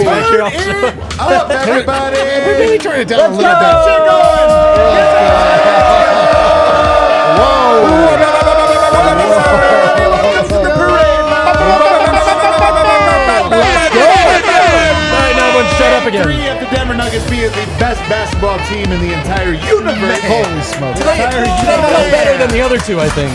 Turn it up, everybody. We're really turning it down a little bit. Welcome to the parade. Let's go. All right, now everyone shut up again. 3 at the Denver Nuggets being the best basketball team in the entire universe. Holy smokes. They felt better than the other two, I think.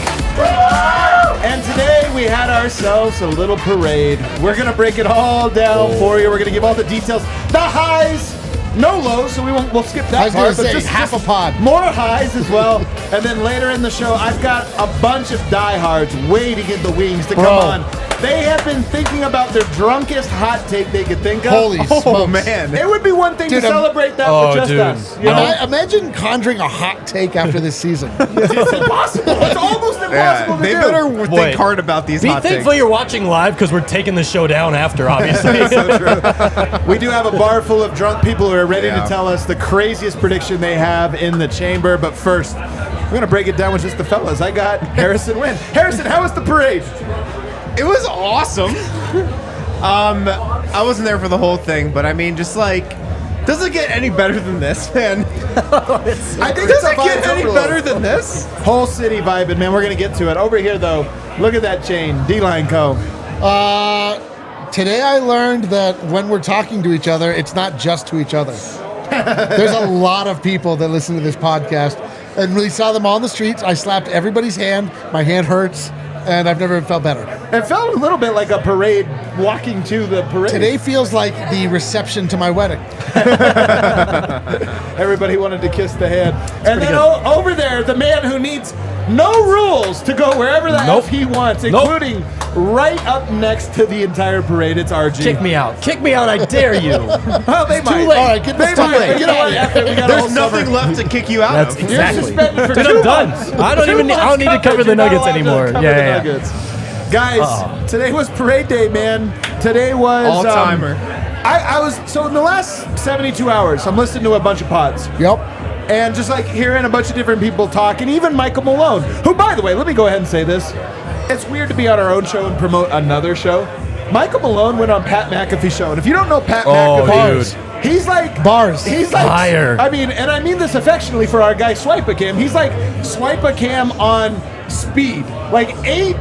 And today we had ourselves a little parade. We're going to break it all down for you. We're going to give all the details. The highs, no lows, so we'll skip that I was part. going to say, half a pod. More highs as well. And then later in the show, I've got a bunch of diehards waiting in the wings to come on. They have been thinking about their drunkest hot take they could think of. Holy smokes. Man. It would be one thing Dude, to celebrate that with just us. You know? Imagine conjuring a hot take after this season. It's impossible. It's almost impossible to they do. better think hard about these hot Be thankful takes. you're watching live because we're taking the show down after, obviously. We do have a bar full of drunk people who are ready to tell us the craziest prediction they have in the chamber. But first, we're going to break it down with just the fellas. I got Harrison Wynn. Harrison, how was the parade? It was awesome. I wasn't there for the whole thing, but I mean, just like, does it get any better than this, man? I think Does it get any better than this? Whole city vibing, man. We're going to get to it. Over here, though, look at that chain. D-Line Co. Today I learned that when we're talking to each other, it's not just to each other. There's a lot of people that listen to this podcast. And when we saw them all in the streets, I slapped everybody's hand. My hand hurts. And I've never felt better. It felt a little bit like a parade walking to the parade. Today feels like the reception to my wedding. Everybody wanted to kiss the hand. And then over there, the man who needs no rules to go wherever the F he wants, including right up next to the entire parade. It's RG. Kick me out. Kick me out, I dare you. Well, they might. Too late. All right, get this time. You know what? After we got There's nothing left to kick you out That's of. exactly. You're suspended for Dude, 2 I'm done. months. I don't need to cover the Nuggets anymore. Yeah. Guys, today was parade day, man. Today was All-timer. I was so in the last 72 hours, I'm listening to a bunch of pods. Yep. And just like hearing a bunch of different people talk, and even Michael Malone, who, by the way, let me go ahead and say this. It's weird to be on our own show and promote another show. Michael Malone went on Pat McAfee's show. And if you don't know Pat McAfee, he's like... Bars. He's like... Fire. I mean, and I mean this affectionately for our guy Swipe-A-Cam. He's like Swipe-A-Cam on speed. Like eight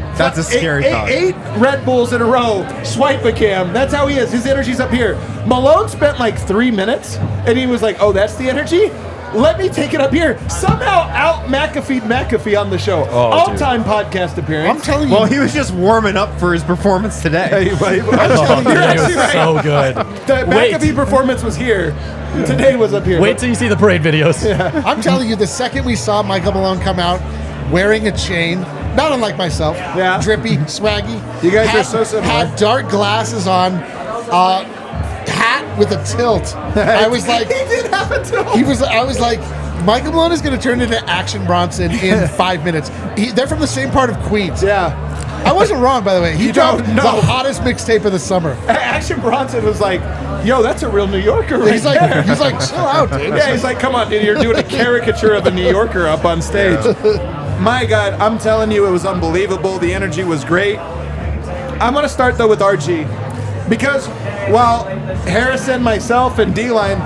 Red Bulls in a row, Swipe-A-Cam. That's how he is. His energy's up here. Malone spent like 3 minutes, and he was like, oh, that's the energy? Let me take it up here. Somehow out McAfee on the show. All-time podcast appearance. I'm telling you. Well, he was just warming up for his performance today. I'm telling you, It was so good. the McAfee performance was here. Today was up here. Wait till you see the parade videos. I'm telling you, the second we saw Michael Malone come out wearing a chain, not unlike myself, drippy, swaggy. You guys are so similar. Had dark glasses on, hat with a tilt. I was like, he did have a tilt. I was like, Michael Malone is going to turn into Action Bronson in 5 minutes. They're from the same part of Queens. Yeah. I wasn't wrong, by the way. He You dropped don't the know. hottest mixtape of the summer. Action Bronson was like, yo, that's a real New Yorker right He's there. like, chill out, dude. Yeah, he's like, come on, dude, you're doing a caricature of a New Yorker up on stage. My God, I'm telling you, it was unbelievable. The energy was great. I'm going to start, though, with RG. Because while Harrison, myself, and D-Line,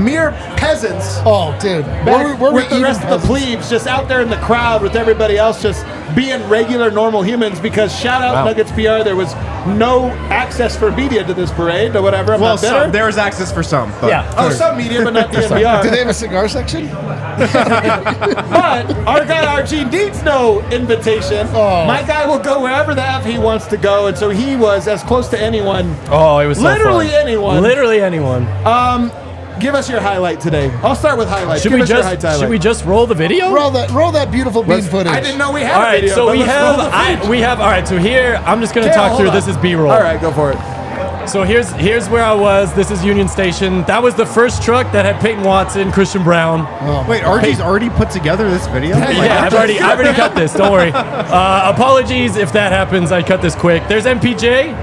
mere peasants, Oh, dude. back We're with the even rest of the peasants. plebes, just out there in the crowd with everybody else just being regular, normal humans, because shout out Nuggets PR, there was no access for media to this parade or whatever. I'm Well, not bitter. there was access for some. But Oh, some media, but not DNVR. Do they have a cigar section? But our guy RG needs no invitation. Oh. My guy will go wherever the F he wants to go, and so he was as close to anyone. Oh, it was so Literally fun. anyone. Literally anyone. Give us your highlight today. I'll start with highlights. Should Give we us your highlight. just roll the video? Roll that beautiful bean footage. I didn't know we had All a right, video. so but we let's roll the footage. have. All right, so here I'm just gonna Okay, talk hold through. on. This is B-roll. All right, go for it. So here's where I was. This is Union Station. That was the first truck that had Peyton Watson, Christian Brown. wait, RG's already put together this video? Yeah, I've already cut this. Don't worry. Apologies if that happens. I cut this quick. There's MPJ.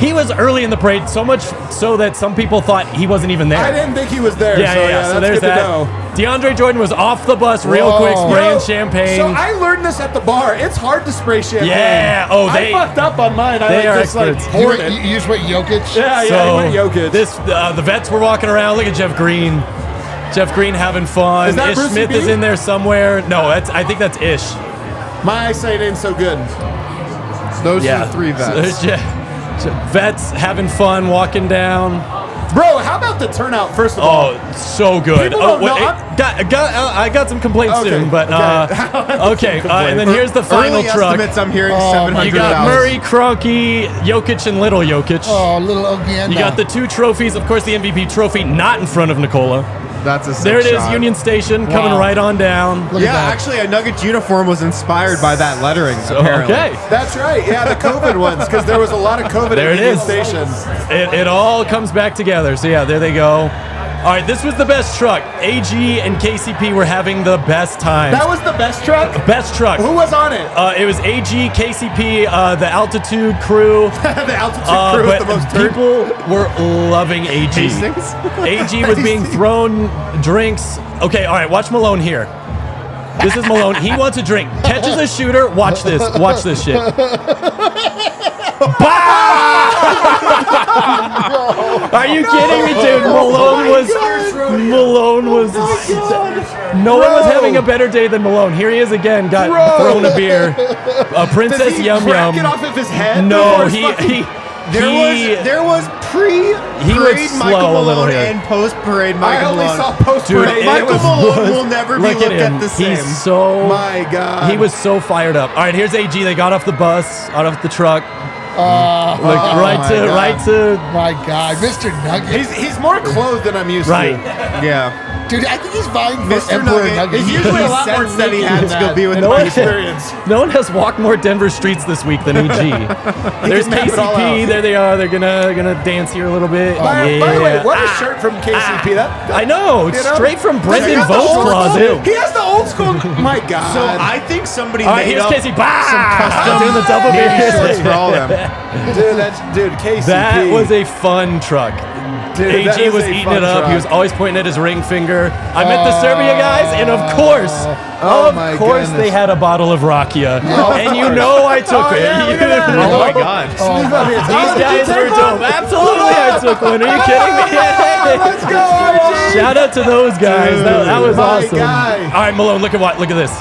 He was early in the parade, so much so that some people thought he wasn't even there. I didn't think he was there. Yeah. So that's there's good that. to know. DeAndre Jordan was off the bus real quick, spraying champagne. So I learned this at the bar. It's hard to spray champagne. Yeah. I fucked up on mine. They are experts. You just went Jokic? Yeah, So he went Jokic. the vets were walking around. Look at Jeff Green. Jeff Green having fun. Is that Ish Brucey Smith B? is in there somewhere. No, I think that's Ish. My eyesight ain't so good. Those are the three vets. So there's vets having fun walking down. Bro, how about the turnout, first of all? Oh, so good. People don't know, I got some complaints Okay, soon, but okay. and then here's the final Early truck. estimates, I'm hearing You 700,000. got Murray, Kroenke, Jokic, and Little Jokic. Oh, little Ogienda. You got the 2 trophies, of course, the MVP trophy not in front of Nikola. That's a sick There it is, shot. Union Station, coming right on down. Look Yeah, at that. actually, a Nuggets uniform was inspired by that lettering. Apparently. Okay. That's right. Yeah, the COVID ones, because there was a lot of COVID There at it Union is. Station. It all comes back together. So yeah, there they go. All right, this was the best truck. AG and KCP were having the best time. That was the best truck? Best truck. Who was on it? It was AG, KCP, the Altitude crew. The Altitude crew was But the most turned. people were loving AG. Hastings? AG was being thrown drinks. Okay, all right, watch Malone here. This is Malone. He wants a drink. Catches a shooter. Watch this. Watch this shit. Are you kidding me, dude? Malone was. No one was having a better day than Malone. Here he is again. Got thrown a beer. A Princess Does he Yum crack Yum. it off of his head? No, Or he There was pre-parade slow Michael a little Malone here. and post-parade I Michael only Malone. saw post Dude, parade. it Michael was- Malone will never be Look looked at him. at the same. He's so. My God. He was so fired up. All right, here's AG. They got off the bus, out of the truck. right to. My God, Mr. Nugget. He's more clothed than I'm used Right. to. Yeah. Dude, I think he's vying for Mr. Emperor Nugget. Nugget. He's usually a lot more sense that he naked had than to go that. be with You the know what? Experience. No one has walked more Denver streets this week than AG. There's can map it all KCP. out. There they are. They're gonna dance here a little bit. By the way, what a Ah. shirt from KCP. I know. You know? Straight from He Brendan has the Vogt's old closet. school- He has the old school. My God. So I think somebody All right, made here's up KCP. custom Doing the double shirts beer. for all of them. dude, KCP. That was a fun truck. Dude, that AG is was a eating fun it up. truck. He was always pointing at his ring finger. I met the Serbia guys, and of course, my they goodness. had a bottle of Rakia. And you know I took Oh, it. yeah, You look at that. know. Oh my God. These guys were dope. Absolutely, I took one. Are you kidding me? Let's go, RG. Shout out to those guys. That was my awesome. guy. All right, Malone, look at this.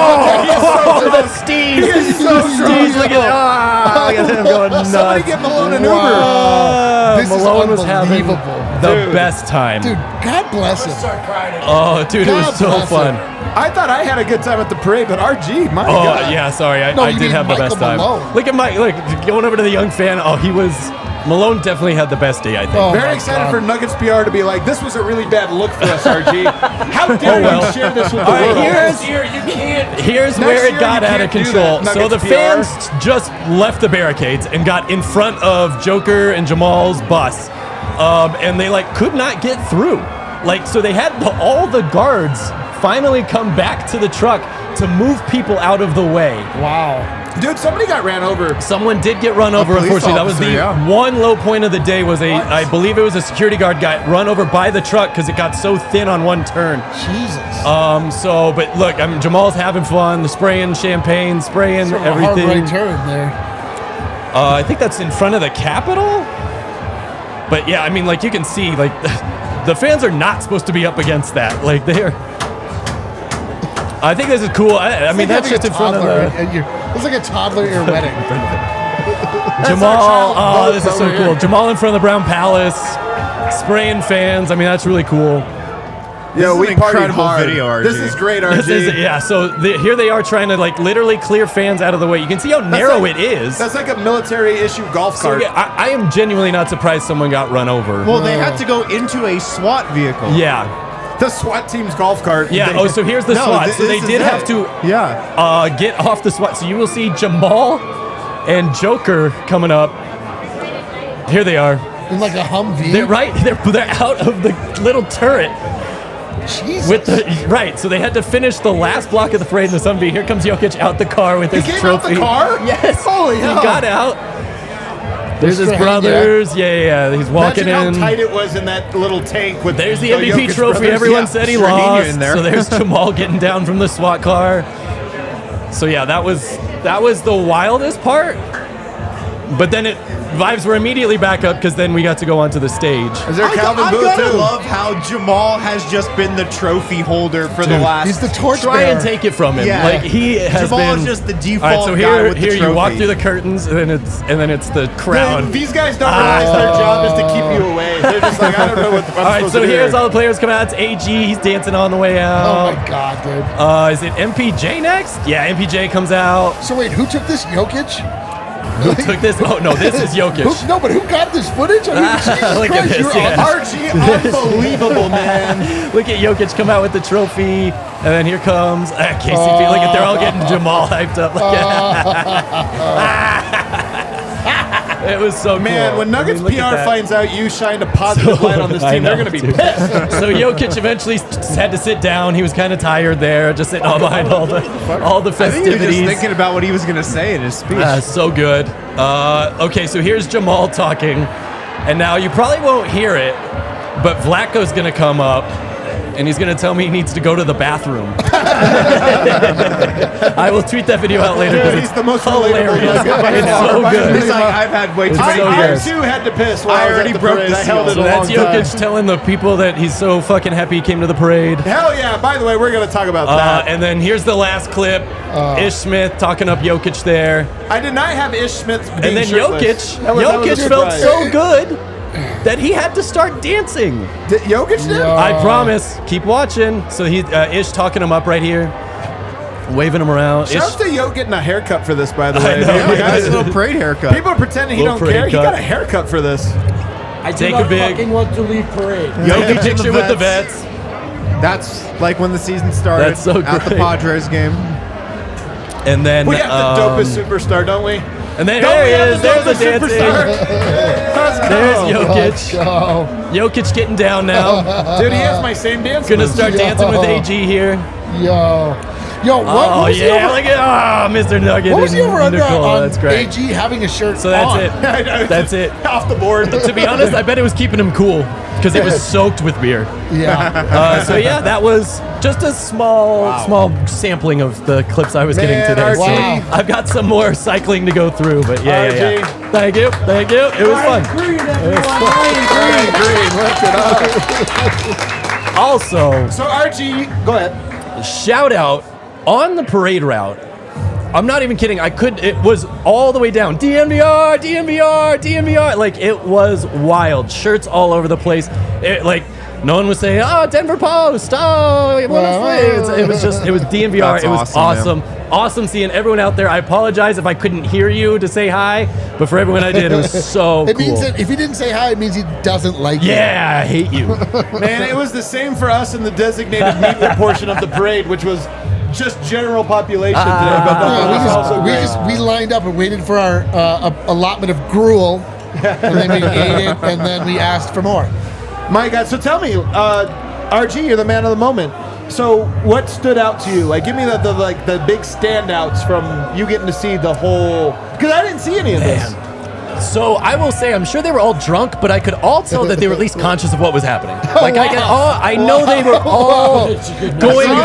That's Steve. He's so strong. Look at him going nuts. Somebody get Malone an Uber. This is Malone was having unbelievable. the best time. Dude, God bless him. Oh, dude, it was God so bless fun. him. I thought I had a good time at the parade, but RG, my Oh, God. yeah, sorry. No, I you did mean have the best Michael time. Malone. Look at going over to the young fan. Oh, Malone definitely had the best day, I think. Oh, Very my excited God. for Nuggets PR to be like, this was a really bad look for us, RG. How dare you share this with the All right, world? here's Next where year it got you out of can't do control. that, So the Nuggets fans just left the barricades and got in front of Joker and Jamal's bus, and they could not get through. So they had all the guards finally come back to the truck to move people out of the way. Wow. Dude, somebody got ran over. Someone did get run over, police unfortunately. That was the officer, yeah. one low point of the day was I believe it was a security guard got run over by the truck because it got so thin on one turn. Jesus. But look, Jamal's having fun, the spraying champagne, spraying Sort of a hard everything. right turn there. I think that's in front of the Capitol. But yeah, you can see, the fans are not supposed to be up against that. They're. I think this is cool. That's just in front of the It's like a toddler at your wedding. Jamal. Oh, this is so cool. Jamal in front of the Brown Palace, spraying fans. That's really cool. Yeah, is we an partied incredible hard. video, RG. This is great, RG. Here they are trying to literally clear fans out of the way. You can see how narrow it is. That's like a military issue golf So cart. yeah, I am genuinely not surprised someone got run over. Well, they had to go into a SWAT vehicle. Yeah. The SWAT team's golf cart. Yeah. Oh, so here's the No, SWAT. this So they is did it. have to Yeah. get off the SWAT. So you will see Jamal and Joker coming up. Here they are. In like a Humvee. They're out of the little turret. Jesus. So they had to finish the last block of the parade in the Humvee. Here comes Jokic out the car with his came out trophy. the car? Yes. Holy hell. He got out. There's his brothers. Yeah. He's walking Imagine in. how tight it was in that little tank with. There's the MVP Jokic trophy. brothers. Everyone said he lost. in there. So there's Jamal getting down from the SWAT car. So yeah, that was the wildest part. But then vibes were immediately back up because then we got to go onto the stage. Is there Calvin I Booth gotta too? love how Jamal has just been the trophy holder for the last. He's the torch Try bearer. and take it from him. Yeah. Like he has Jamal been. is just the default All right, so guy here, with the here you walk trophy. through the curtains, and then it's the crown. These guys don't realize their job is to keep you away. They're just like, I don't know what the fuck All right, so here's all the players come out. It's AG. He's dancing on the way Oh out. my God, dude. Is it MPJ next? Yeah, MPJ comes out. So wait, who took this? Jokic? Who took this? Oh no, this is Jokic. No, but who got this footage? I mean, Jesus Look at Christ, this, you're yeah. Archie, unbelievable, man. Look at Jokic come out with the trophy, and then here comes KCP. Look at they're all getting Jamal hyped up. Look at it was so Man, cool. when Nuggets look at PR that. finds out you shined a positive light on this I team, they're know, going to be dude. pissed. So Jokic eventually had to sit down. He was kind of tired there, just sitting all behind all the I think he was festivities. just thinking about what he was gonna say in his speech. So good. Okay, so here's Jamal talking, and now you probably won't hear it, but Vlatko's gonna come up, and he's gonna tell me he needs to go to the bathroom. I will tweet that video out later Dude, because he's it's the most relatable hilarious. Nugget by It's far. so good. He's like, I've had way too It's many so I good. beers. too had to piss while I I was already at the broke parade. the I held seal. it So a long that's time. Jokic telling the people that he's so fucking happy he came to the parade. Hell yeah. By the way, we're going to talk about that. And then here's the last clip. Ish Smith talking up Jokic there. I did not have Ish Smith being And then shirtless. Jokic That was a felt surprise. so good that he had to start dancing. Jokic did? I promise. Keep watching. So he Ish talking him up right here, waving him around. Shouts to Yo getting a haircut for this, by the way. know. Yeah, Yeah, guys, his little parade haircut. people are pretending he Little don't care. parade He got cut. a haircut for this. I do Take not a big- fucking want to leave parade. Jokic picture with the vets. That's like when the season started. That's so at the great. Padres game. And then We got the dopest superstar, don't we? and then Don't there we he have is. the There's the dopest dancing. superstar? Let's go. There's Jokic. Oh, Jokic getting down now. Dude, he has my same dance Gonna moves. start dancing with AG here. yo, what Oh was the yeah, over- look at Mr. Nugget. What was the and over-under Nikola. on That's great. AG having a shirt So that's on? it. I know, That's it. Off the board. To be honest, I bet it was keeping him cool because it was soaked with beer. Yeah. So yeah, that was just a small sampling of the clips I was getting Man, today. RG. Wow. I've got some more cycling to go through, but yeah. RG. Thank you. It was fun. Green, everyone. Green, lift it up. Also, So, RG, go ahead. shout out on the parade route. I'm not even kidding. It was all the way down. DNVR. Like, it was wild. Shirts all over the place. No one was saying, oh, Denver Post. Oh, it was DNVR. That's It was awesome, awesome seeing everyone out there. I apologize if I couldn't hear you to say hi, but for everyone I did, it was so It cool. means that if he didn't say hi, it means he doesn't like you. Yeah, I hate you. Man, it was the same for us in the designated media portion of the parade, which was just general population today. But Yeah, that was also great. we lined up and waited for our allotment of gruel, and then we ate it, and then we asked for more. My God, so tell me, RG, you're the man of the moment. So what stood out to you? Like, give me the big standouts from you getting to see the whole. Because I didn't see any of this. So I will say, I'm sure they were all drunk, but I could all tell that they were at least conscious of what was happening. Like I know they were all going.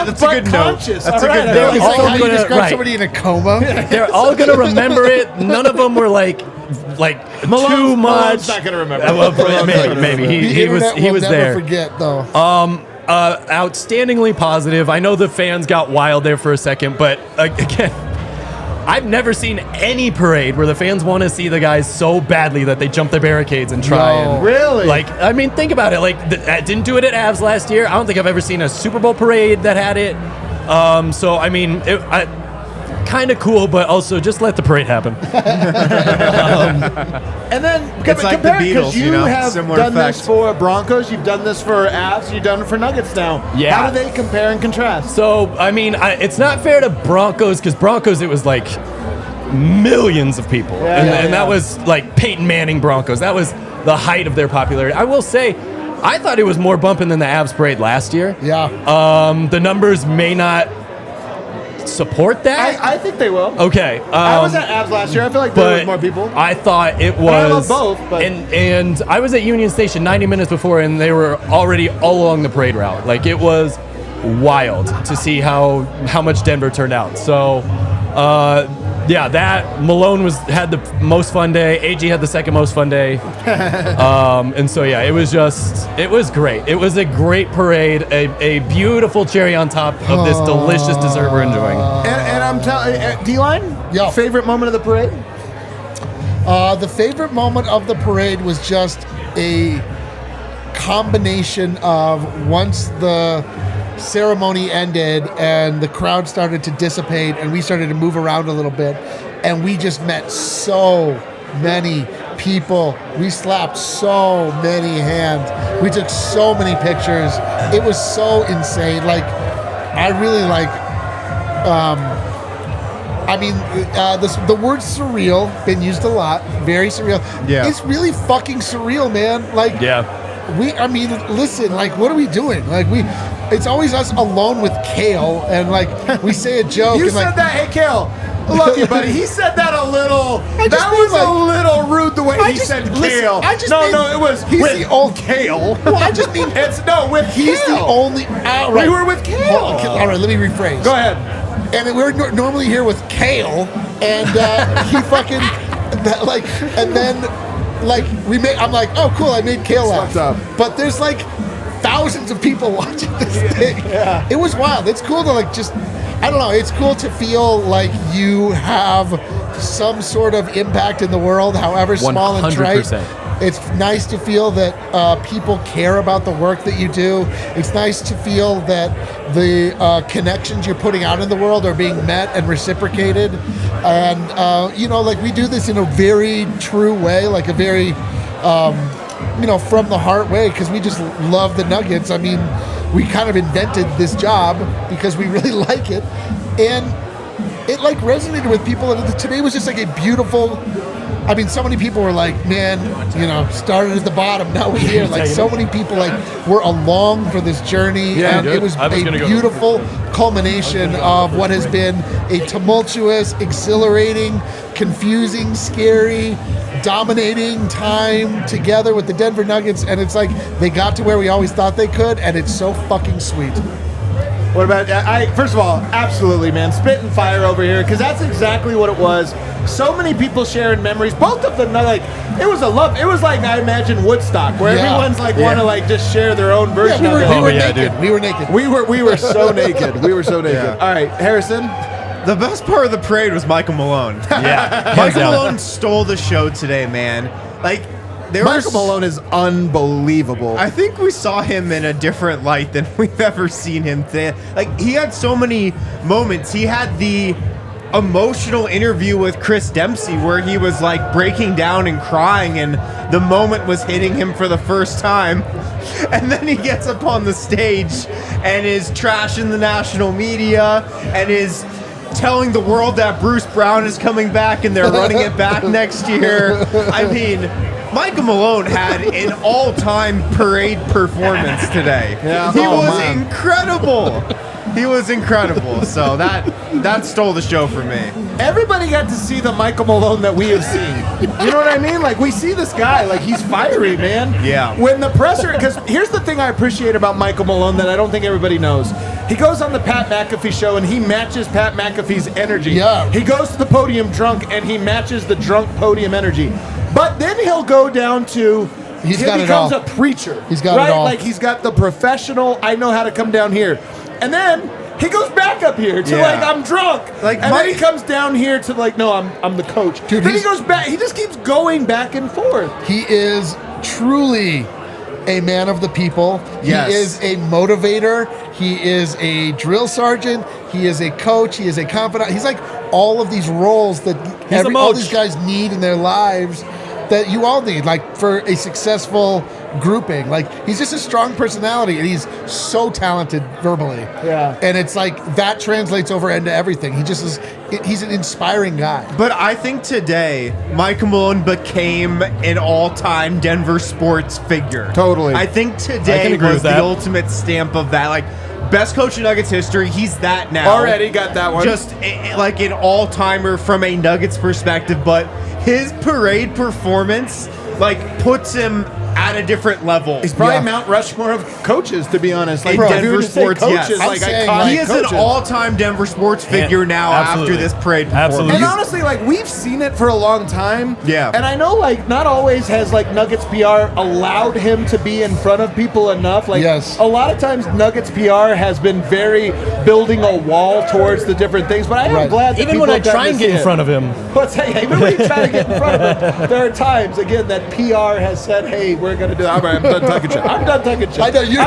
That's a good note. Conscious. That's All a right, good I note. It's all like how you gonna- describe right. somebody in a coma. They're all gonna remember it. None of them were like too much. Malone's not gonna remember. Well, maybe The he was internet he will was never there. forget, though. Outstandingly positive. I know the fans got wild there for a second, but again, I've never seen any parade where the fans want to see the guys so badly that they jump the barricades and try No. and Really? I mean, think about it. I didn't do it at Avs last year. I don't think I've ever seen a Super Bowl parade that had it. So I mean, kind of cool, but also just let the parade happen. And then It's like the compare because Beatles, you you know, have similar done effect. this for Broncos, you've done this for Avs, you've done it for Nuggets now. Yeah. How do they compare and contrast? So I mean, it's not fair to Broncos because Broncos it was like millions of people, and that was like Peyton Manning Broncos. That was the height of their popularity. I will say, I thought it was more bumping than the Avs parade last year. Yeah. The numbers may not support that. I think they will. Okay. I was at Avs last year. I feel like there was more people. I thought it was. I love both. But. And I was at Union Station 90 minutes before, and they were already all along the parade route. Like, it was wild to see how much Denver turned out. So, that Malone had the most fun day. AG had the second most fun day. And so, it was great. It was a great parade, a beautiful cherry on top of this delicious dessert we're enjoying. And I'm telling D-Line, favorite moment of the parade? The favorite moment of the parade was just a combination of once the ceremony ended and the crowd started to dissipate and we started to move around a little bit, and we just met so many people. We slapped so many hands. We took so many pictures. It was so insane. Like, I really like, the word surreal, been used a lot, very surreal. Yeah. It's really fucking surreal, man. Like, listen, like, what are we doing? Like, it's always us alone with Kale, and like, we say a joke. You and said like, that, hey Kale. I love you, buddy. He said that a little. That was a little rude the way he said Kale. It was. He's with the old Kale. Well, I just mean it's with he's Kale. the only. Right. We were with Kale. All right, let me rephrase. Go ahead. And we're normally here with Kale, and he fucking and then I'm like, oh cool, I made Kale laugh. But there's like thousands of people watching this thing. Yeah. It was wild. It's cool to I don't know, it's cool to feel like you have some sort of impact in the world, however small 100%. And trite. It's nice to feel that people care about the work that you do. It's nice to feel that the connections you're putting out in the world are being met and reciprocated. And, we do this in a very true way, like a very, from the heart way, because we just love the Nuggets. I mean, we kind of invented this job because we really like it. And it resonated with people. And today was just like a beautiful, so many people were like, man, started at the bottom, now we're here. Like, so many people were along for this journey. And it was a beautiful culmination of what has been a tumultuous, exhilarating, confusing, scary, dominating time together with the Denver Nuggets. And it's like they got to where we always thought they could, and it's so fucking sweet. What about, first of all, absolutely, man, spit and fire over here, because that's exactly what it was. So many people sharing memories, both of them, it was like, I imagine Woodstock, where everyone's want to just share their own version of it. We were naked. We were so naked. We were so naked. Yeah. All right, Harrison. The best part of the parade was Michael Malone. Yeah. Michael Malone stole the show today, man. Michael Malone is unbelievable. I think we saw him in a different light than we've ever seen him today. He had so many moments. He had the emotional interview with Chris Dempsey where he was breaking down and crying, and the moment was hitting him for the first time. And then he gets up on the stage and is trashing the national media and is telling the world that Bruce Brown is coming back and they're running it back next year. Michael Malone had an all-time parade performance today. Yeah. He was incredible. He was incredible. So that stole the show for me. Everybody got to see the Michael Malone that we have seen. You know what I mean? We see this guy, he's fiery, man. Yeah. When the presser, because here's the thing I appreciate about Michael Malone that I don't think everybody knows. He goes on the Pat McAfee show and he matches Pat McAfee's energy. Yeah. He goes to the podium drunk and he matches the drunk podium energy. But then he'll go down to, he becomes a preacher. He's got it all. He's got the professional, I know how to come down here. And then he goes back up here to I'm drunk. Then he comes down here to no, I'm the coach. Dude, then he goes back. He just keeps going back and forth. He is truly a man of the people. Yes. He is a motivator. He is a drill sergeant. He is a coach. He is a confidant. He's all of these roles that all these guys need in their lives that you all need, for a successful grouping. He's just a strong personality, and he's so talented verbally. Yeah. And it's that translates over into everything. He just is. He's an inspiring guy. But I think today, Michael Malone became an all-time Denver sports figure. Totally. I think today was the ultimate stamp of that. best coach in Nuggets history. He's that now. Already got that one. Just like an all-timer from a Nuggets perspective, but his parade performance puts him at a different level. He's probably Mount Rushmore of coaches, to be honest. In Denver sports, coaches, yes. He is an all-time Denver sports figure now after this parade performance. Absolutely. And honestly, we've seen it for a long time. Yeah. And I know, not always has, Nuggets PR allowed him to be in front of people enough. Yes. A lot of times Nuggets PR has been very building a wall towards the different things, but I am glad that even when I try and get in front of him. Even when you try to get in front of him, there are times, again, that PR has said, hey, we're going to do that. I'm done talking shit. I'm done talking shit. I know, you're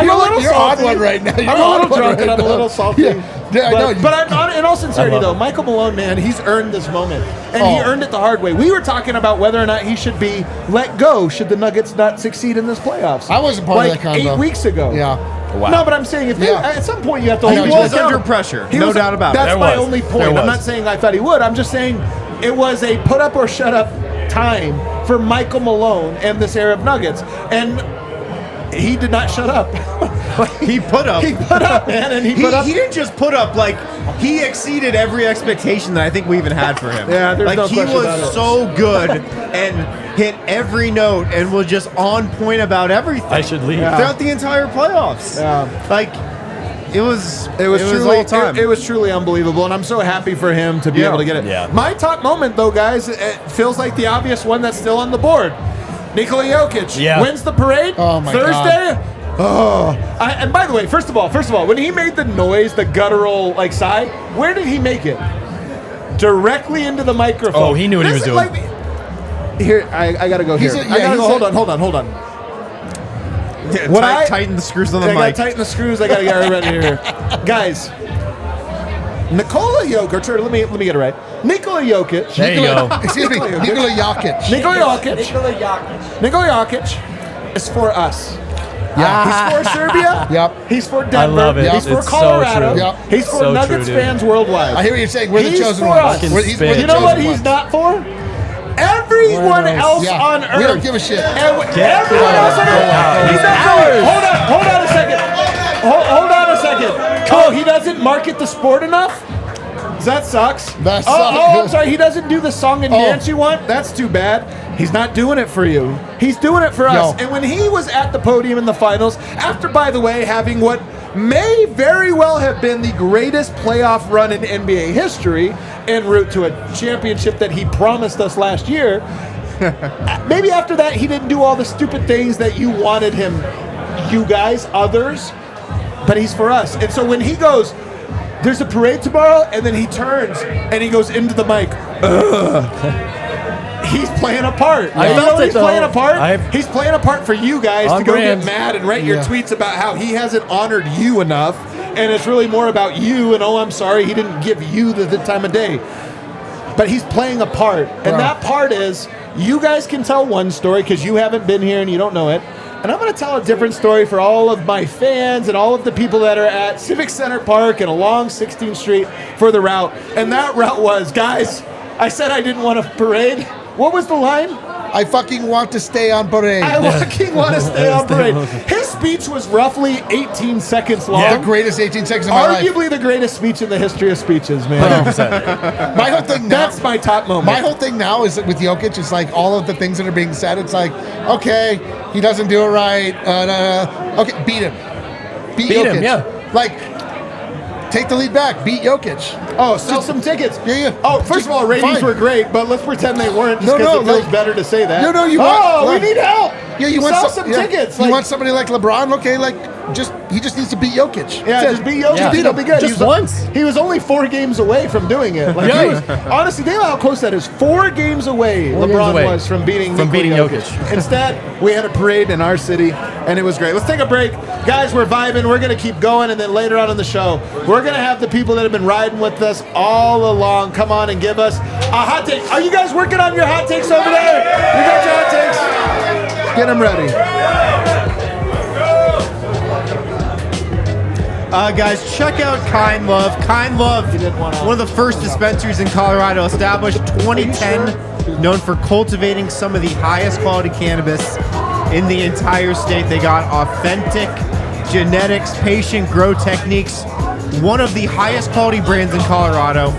on one right now. I'm a little drunk and I'm a little salty. Yeah, I know. But in all sincerity, though, Michael Malone, man, he's earned this moment. And he earned it the hard way. We were talking about whether or not he should be let go should the Nuggets not succeed in this playoffs. I wasn't part of that convo. 8 weeks ago. Yeah. Wow. No, but I'm saying at some point you have to hold He was under pressure. No doubt about it. That's my only point. I'm not saying I thought he would. I'm just saying it was a put up or shut up time for Michael Malone and this era of Nuggets. And he did not shut up. He put up. He put up, man, and he put up. He didn't just put up. He exceeded every expectation that I think we even had for him. Yeah, there's no he question was about it. so good and hit every note and was just on point about everything. I should leave. Throughout the entire playoffs. Yeah. It was truly all time. It was truly unbelievable, and I'm so happy for him to be able to get it. Yeah. My top moment, though, guys, it feels like the obvious one that's still on the board. Nikola Jokic wins the parade Thursday. God. Oh, and by the way, first of all, when he made the noise, the guttural sigh, where did he make it? Directly into the microphone. Oh, he knew what he was doing. Here, I gotta go here. I gotta go. Hold on. Tighten the screws on the mic. I gotta tighten the screws. I gotta get ready here, guys. Nikola Jokic. Or let me get it right. Nikola Jokic. There you go. Excuse me, Nikola Jokic. Nikola Jokic is for us. Yeah. He's for Serbia. Yep. He's for Denver. I love it. He's for It's Colorado. so true. Yep. He's for So Nuggets true, dude. fans worldwide. I hear what you're saying. We're the He's chosen for ones. us. We're the You know what chosen he's ones. not for? Everyone else Yeah. on Earth. We don't give a shit. Everyone else on Earth. He's not for. Hold on a second. Hold on a second. Oh, he doesn't market the sport enough? That sucks. That Oh, sucks. I'm sorry. He doesn't do the song and dance you want? That's too bad. He's not doing it for you. He's doing it for us. And when he was at the podium in the finals, after, by the way, having what may very well have been the greatest playoff run in NBA history en route to a championship that he promised us last year, maybe after that he didn't do all the stupid things that you wanted him, you guys, others, but he's for us. And so when he goes, there's a parade tomorrow, and then he turns and he goes into the mic. He's playing a part. He's playing a part. He's playing a part for you guys to go get mad and write your tweets about how he hasn't honored you enough, and it's really more about you. And I'm sorry, he didn't give you the time of day. But he's playing a part, and that part is you guys can tell one story because you haven't been here and you don't know it. And I'm going to tell a different story for all of my fans and all of the people that are at Civic Center Park and along 16th Street for the route. And that route was, guys, I said I didn't want a parade. What was the line? I fucking want to stay on parade. I fucking want to stay on parade. His speech was roughly 18 seconds long. The greatest 18 seconds of my life. Arguably the greatest speech in the history of speeches, man. 100%. My whole thing now, That's my top moment. My whole thing now is that with Jokic, it's like all of the things that are being said. It's like, okay, he doesn't do it right. Okay, beat him. Beat Jokic. him, yeah. Like, take the lead back. Beat Jokic. Oh, sell some tickets. Yeah. Oh, first of all, ratings Fine. were great, but let's pretend they weren't just because it feels better to say that. No, you want. want. We need help. Yeah, you want sell some tickets. You want somebody like LeBron? Okay, he just needs to beat Jokic. Yeah, just beat Jokic. Yeah. He'll be good. Just once. He was only 4 games away from doing it. He was, honestly, think about how close that is. 4 games away. LeBron was from beating Jokic. Instead, we had a parade in our city, and it was great. Let's take a break, guys. We're vibing. We're gonna keep going, and then later on in the show, we're gonna have the people that have been riding with us all along come on and give us a hot take. Are you guys working on your hot takes over there? You got your hot takes? Get them ready. Guys, check out Kind Love. Kind Love, one of the first dispensaries in Colorado, established 2010, known for cultivating some of the highest quality cannabis in the entire state. They got authentic genetics, patient grow techniques, one of the highest quality brands in Colorado.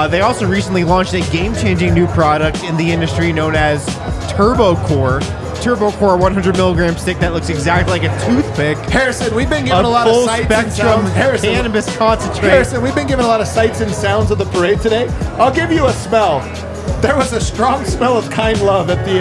They also recently launched a game-changing new product in the industry known as Turbo Core. Turbo Core 100 milligram stick that looks exactly like a toothpick. Harrison, we've been given a lot of sights and sounds. Harrison, cannabis concentrate. Harrison, we've been given a lot of sights and sounds of the parade today. I'll give you a smell. There was a strong smell of kind love at the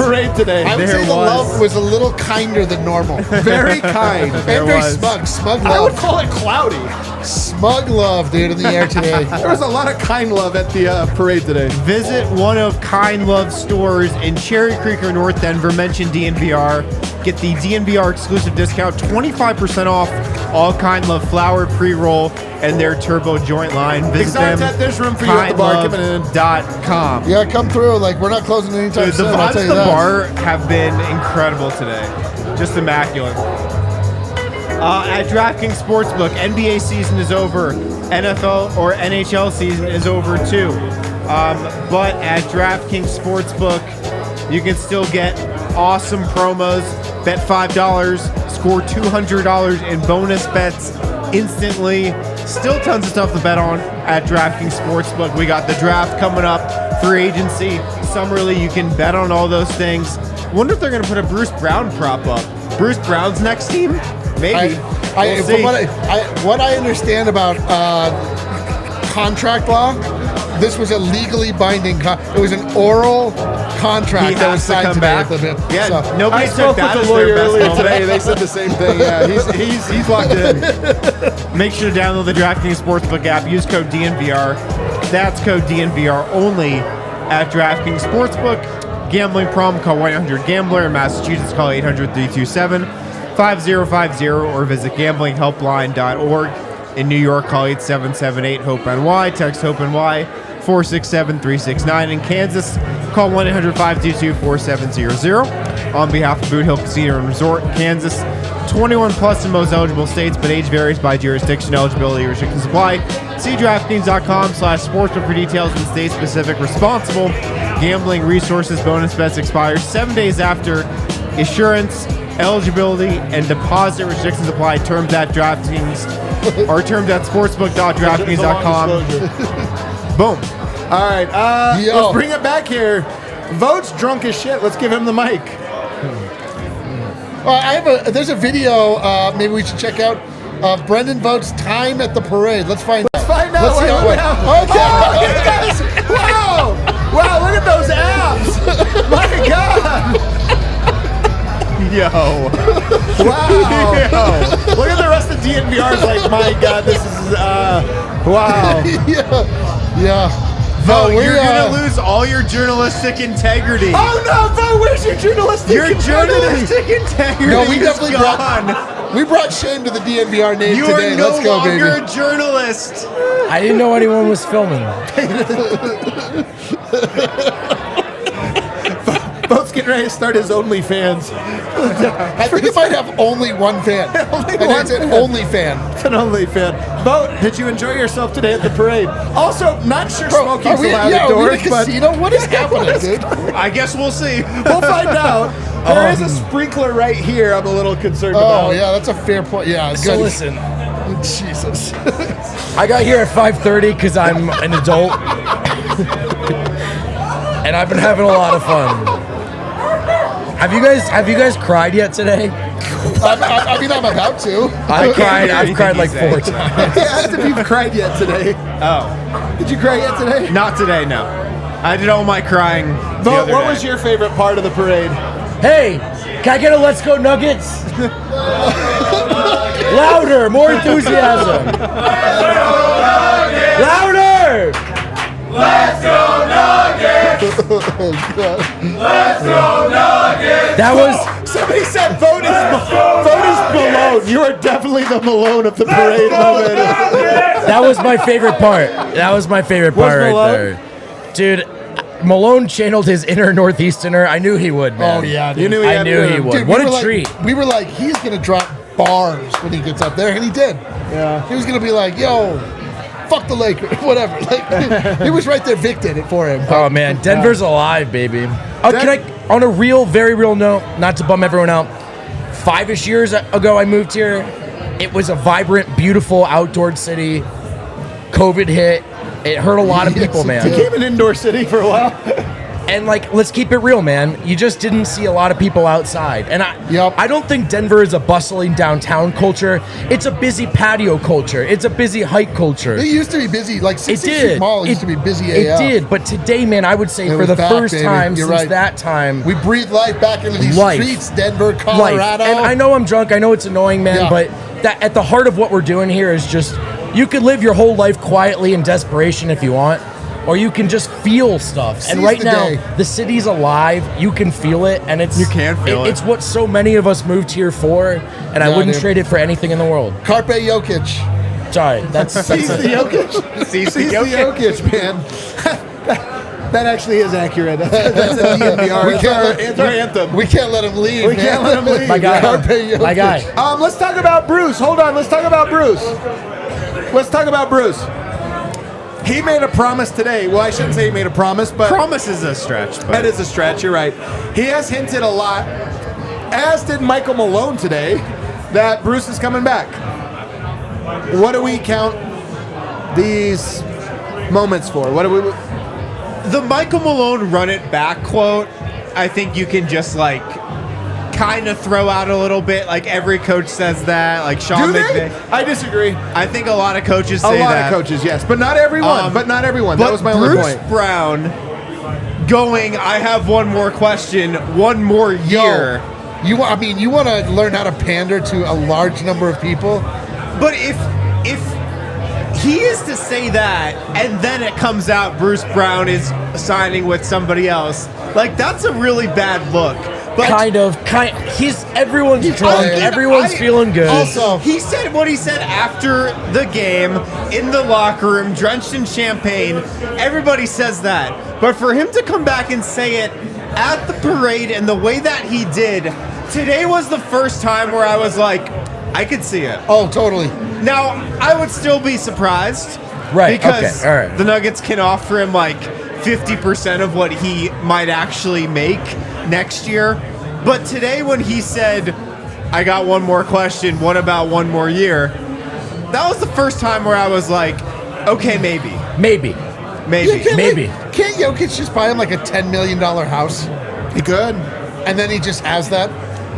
parade today. I would say the love was a little kinder than normal. Very kind. And very smug. Smug love. I would call it cloudy. Smug love, dude, in the air today. There was a lot of kind love at the parade today. Visit one of Kind Love stores in Cherry Creek or North Denver. Mention DNVR. Get the DNVR exclusive discount, 25% off all Kind Love flower, pre-roll, and their turbo joint line. Visit them at this room for you at the bar coming in. kindlove.com. Yeah, come through. Like, we're not closing anytime Dude, soon. the I'll vibes tell at you the that. bar have been incredible today. Just immaculate. At DraftKings Sportsbook, NBA season is over. NFL or NHL season is over too. But at DraftKings Sportsbook, you can still get awesome promos. Bet $5, score $200 in bonus bets instantly. Still tons of stuff to bet on at DraftKings Sportsbook. We got the draft coming up, free agency, summer league. You can bet on all those things. Wonder if they're going to put a Bruce Brown prop up. Bruce Brown's next team? Maybe. We'll see. From what I understand about contract law, this was a legally binding. It was an oral contract that was signed today. Yeah, so. nobody I took spoke that with as the their lawyer best earlier moment. today. They said the same thing. Yeah, he's locked in. Make sure to download the DraftKings Sportsbook app. Use code DNVR. That's code DNVR only at DraftKings Sportsbook. Gambling problem, call 1-800-GAMBLER. In Massachusetts, call 800-327-5050 or visit gamblinghelpline.org. In New York, call 877-8-HOPE-NY. Text HOPE-NY 467-369. In Kansas, call 1-800-522-4700. On behalf of Boot Hill Casino and Resort in Kansas, 21 plus in most eligible states, but age varies by jurisdiction. Eligibility restrictions apply. See DraftKings.com/sportsbook for details and state-specific responsible gambling resources. Bonus bets expire 7 days after issuance. Eligibility and deposit restrictions apply. Terms at DraftKings or terms at sportsbook.draftkings.com. Boom. All right, let's bring it back here. Vogt's drunk as shit. Let's give him the mic. There's a video maybe we should check out of Brendan Vogt's time at the parade. Let's find out. Find out. Let's see how it went. Okay. Oh, look at this. Wow. Wow, look at those abs. My God. Yo. Wow. Yo. Look at the rest of DNVR's like, my God, this is, wow. Yeah. Vogt, you're going to lose all your journalistic integrity. Oh, no, Vogt, where's your journalistic integrity? Journalistic integrity No, we definitely gone. We brought shame to the DNVR name You today. are no Let's go, baby. longer a journalist. I didn't know anyone was filming. Vogt's getting ready to start his OnlyFans. I think it might have only one fan. It's an only fan. It's an OnlyFan. Vogt, did you enjoy yourself today at the parade? Also, not sure smoking's allowed Are we indoors, in a casino? What is happening, dude? I guess we'll see. We'll find out. There is a sprinkler right here I'm a little concerned about. Oh, yeah, that's a fair point. Yeah, So good. listen, Jesus. I got here at 5:30 because I'm an adult, and I've been having a lot of fun. Have you guys cried yet today? I mean, I'm about to. I've cried like 4 times. He asked if you've cried yet today. Oh. Did you cry yet today? Not today, no. I did all my crying. Vogt, what was your favorite part of the parade? Hey, can I get a Let's Go Nuggets? Louder, more enthusiasm. Louder! Let's go Nuggets! Let's go Nuggets! That was Somebody said Vogt is Malone. You are definitely the Malone of the parade moment. that was my favorite part. That was my favorite part right Malone? there. Dude, Malone channeled his inner Northeasterner. I knew he would, man. Oh, yeah, dude. You knew he I had knew to. he would. Dude, What we a were treat. We were like, he's going to drop bars when he gets up there, and he did. Yeah. He was going to be like, yo, fuck the Lakers, whatever. Like, he was right there, Vic did it for him. Oh, man. Denver's alive, baby. Oh, can I, on a real, very real note, not to bum everyone out, 5-ish years ago I moved here. It was a vibrant, beautiful outdoor city. COVID hit. It hurt a lot of people, man. It became an indoor city for a while. And like, let's keep it real, man. You just didn't see a lot of people outside. And I don't think Denver is a bustling downtown culture. It's a busy patio culture. It's a busy hike culture. It used to be busy. Like 60th Street Mall used to be busy AF. It did. But today, man, I would say for the first time since that time, we breathe life back into these streets, Denver, Colorado. And I know I'm drunk. I know it's annoying, man. But that at the heart of what we're doing here is just, you could live your whole life quietly in desperation if you want. Or you can just feel stuff. And right now, the city's alive. You can feel it, and it's It's what so many of us moved here for, and I wouldn't trade it for anything in the world. Carpe Jokic. Sorry, that's Seize the Jokic. Seize the Jokic, man. That actually is accurate. That's a DNVR. It's our anthem. We can't let him leave. We can't let him leave. My guy. Carpe Jokic. My guy. Let's talk about Bruce. Hold on. Let's talk about Bruce. He made a promise today. Well, I shouldn't say he made a promise, but... Promise is a stretch. But that is a stretch, you're right. He has hinted a lot, as did Michael Malone today, that Bruce is coming back. What do we count these moments for? What do we... The Michael Malone run it back quote, I think you can just like kind of throw out a little bit. Like every coach says that. Like Sean McVay. I disagree. I think a lot of coaches say that. A lot of coaches, yes, but not everyone. That was my only point. Bruce Brown going, I have one more question, one more year. You want to learn how to pander to a large number of people. But if he is to say that, and then it comes out Bruce Brown is signing with somebody else, like that's a really bad look. But everyone's drunk. Everyone's feeling good. Also, he said what he said after the game in the locker room, drenched in champagne. Everybody says that. But for him to come back and say it at the parade and the way that he did, today was the first time where I was like, I could see it. Oh, totally. Now, I would still be surprised. Right. Because all right. The Nuggets can offer him like 50% of what he might actually make next year. But today when he said, I got one more question, what about one more year? That was the first time where I was like, okay, maybe. Can't Jokic just buy him like a $10 million house? He could. And then he just has that?